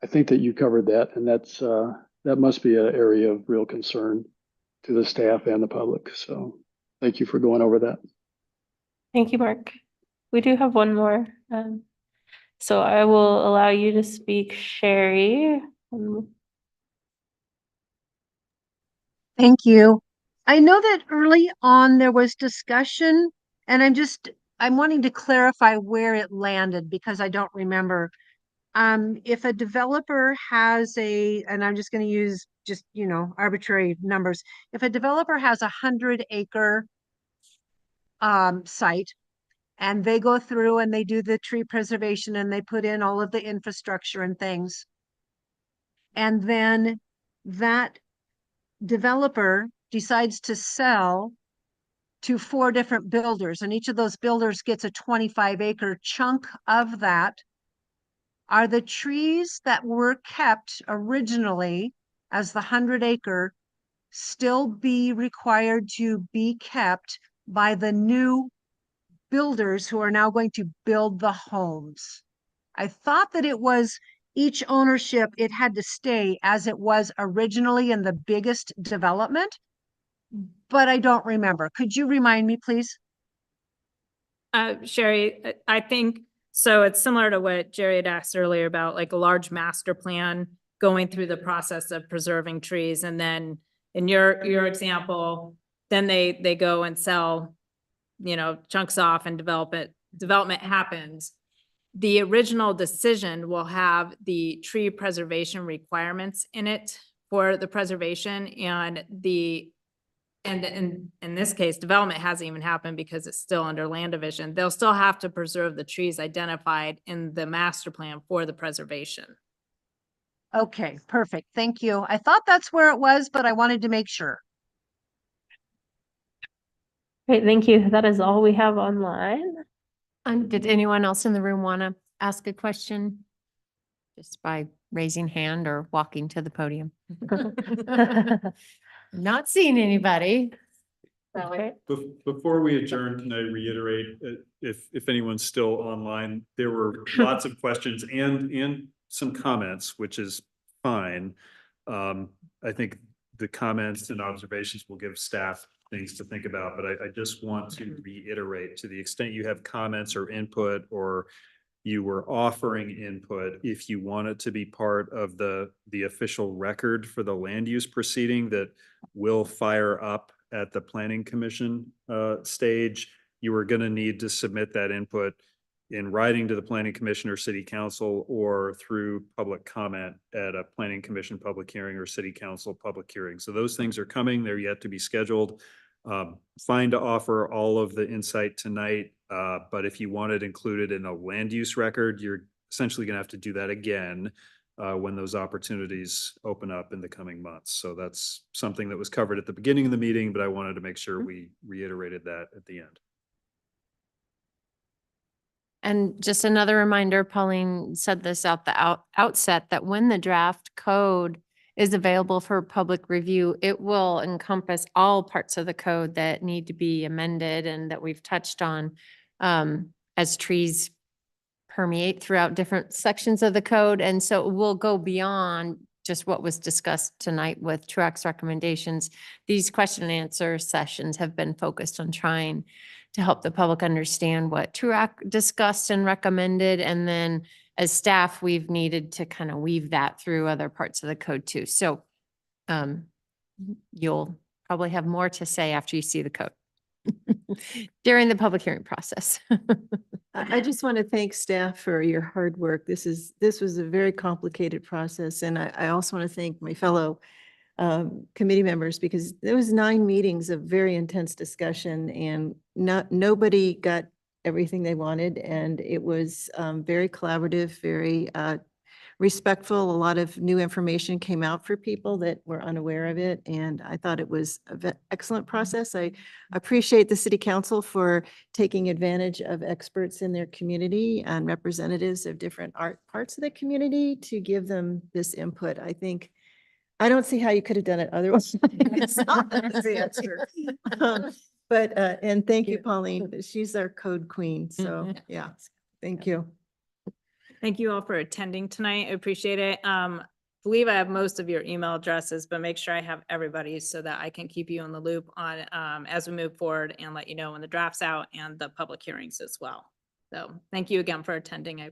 I think that you covered that, and that must be an area of real concern to the staff and the public. So thank you for going over that.
Thank you, Mark. We do have one more. So I will allow you to speak, Sherry.
Thank you. I know that early on there was discussion, and I'm wanting to clarify where it landed because I don't remember. If a developer has and I'm just going to use just, arbitrary numbers. If a developer has 100-acre site, and they go through and they do the tree preservation and they put in all of the infrastructure and things, and then that developer decides to sell to 4 different builders, and each of those builders gets a 25-acre chunk of that. Are the trees that were kept originally as the 100-acre still be required to be kept by the new builders who are now going to build the homes? I thought that it was each ownership, it had to stay as it was originally in the biggest development, but I don't remember. Could you remind me, please?
Sherry, I think, so it's similar to what Jerry had asked earlier about like a large master plan going through the process of preserving trees. And then in your example, then they go and sell, chunks off and development happens. The original decision will have the tree preservation requirements in it for the preservation, and in this case, development hasn't even happened because it's still under land division. They'll still have to preserve the trees identified in the master plan for the preservation.
Okay, perfect. Thank you. I thought that's where it was, but I wanted to make sure.
Great, thank you. That is all we have online.
Did anyone else in the room want to ask a question? Just by raising hand or walking to the podium? Not seeing anybody.
Okay.
Before we adjourn, can I reiterate, if anyone's still online, there were lots of questions and some comments, which is fine. I think the comments and observations will give staff things to think about, but I just want to reiterate, to the extent you have comments or input, or you were offering input, if you want it to be part of the official record for the land use proceeding that will fire up at the planning commission stage, you are going to need to submit that input in writing to the planning commission or city council, or through public comment at a planning commission public hearing or city council public hearing. So those things are coming. They're yet to be scheduled. Fine to offer all of the insight tonight, but if you want it included in a land use record, you're essentially going to have to do that again when those opportunities open up in the coming months. So that's something that was covered at the beginning of the meeting, but I wanted to make sure we reiterated that at the end.
And just another reminder, Pauline said this at the outset, that when the draft code is available for public review, it will encompass all parts of the code that need to be amended and that we've touched on as trees permeate throughout different sections of the code. And so it will go beyond just what was discussed tonight with Truax's recommendations. These question and answer sessions have been focused on trying to help the public understand what Truax discussed and recommended. And then as staff, we've needed to kind of weave that through other parts of the code too. So you'll probably have more to say after you see the code during the public hearing process.
I just want to thank staff for your hard work. This was a very complicated process. And I also want to thank my fellow committee members, because there was 9 meetings of very intense discussion, and nobody got everything they wanted. And it was very collaborative, very respectful. A lot of new information came out for people that were unaware of it. And I thought it was an excellent process. I appreciate the city council for taking advantage of experts in their community and representatives of different parts of the community to give them this input. I don't see how you could have done it otherwise. It's not the answer. And thank you, Pauline. She's our code queen. So yeah, thank you.
Thank you all for attending tonight. I appreciate it. Believe I have most of your email addresses, but make sure I have everybody's so that I can keep you in the loop on as we move forward and let you know when the draft's out and the public hearings as well. So thank you again for attending. I appreciate it.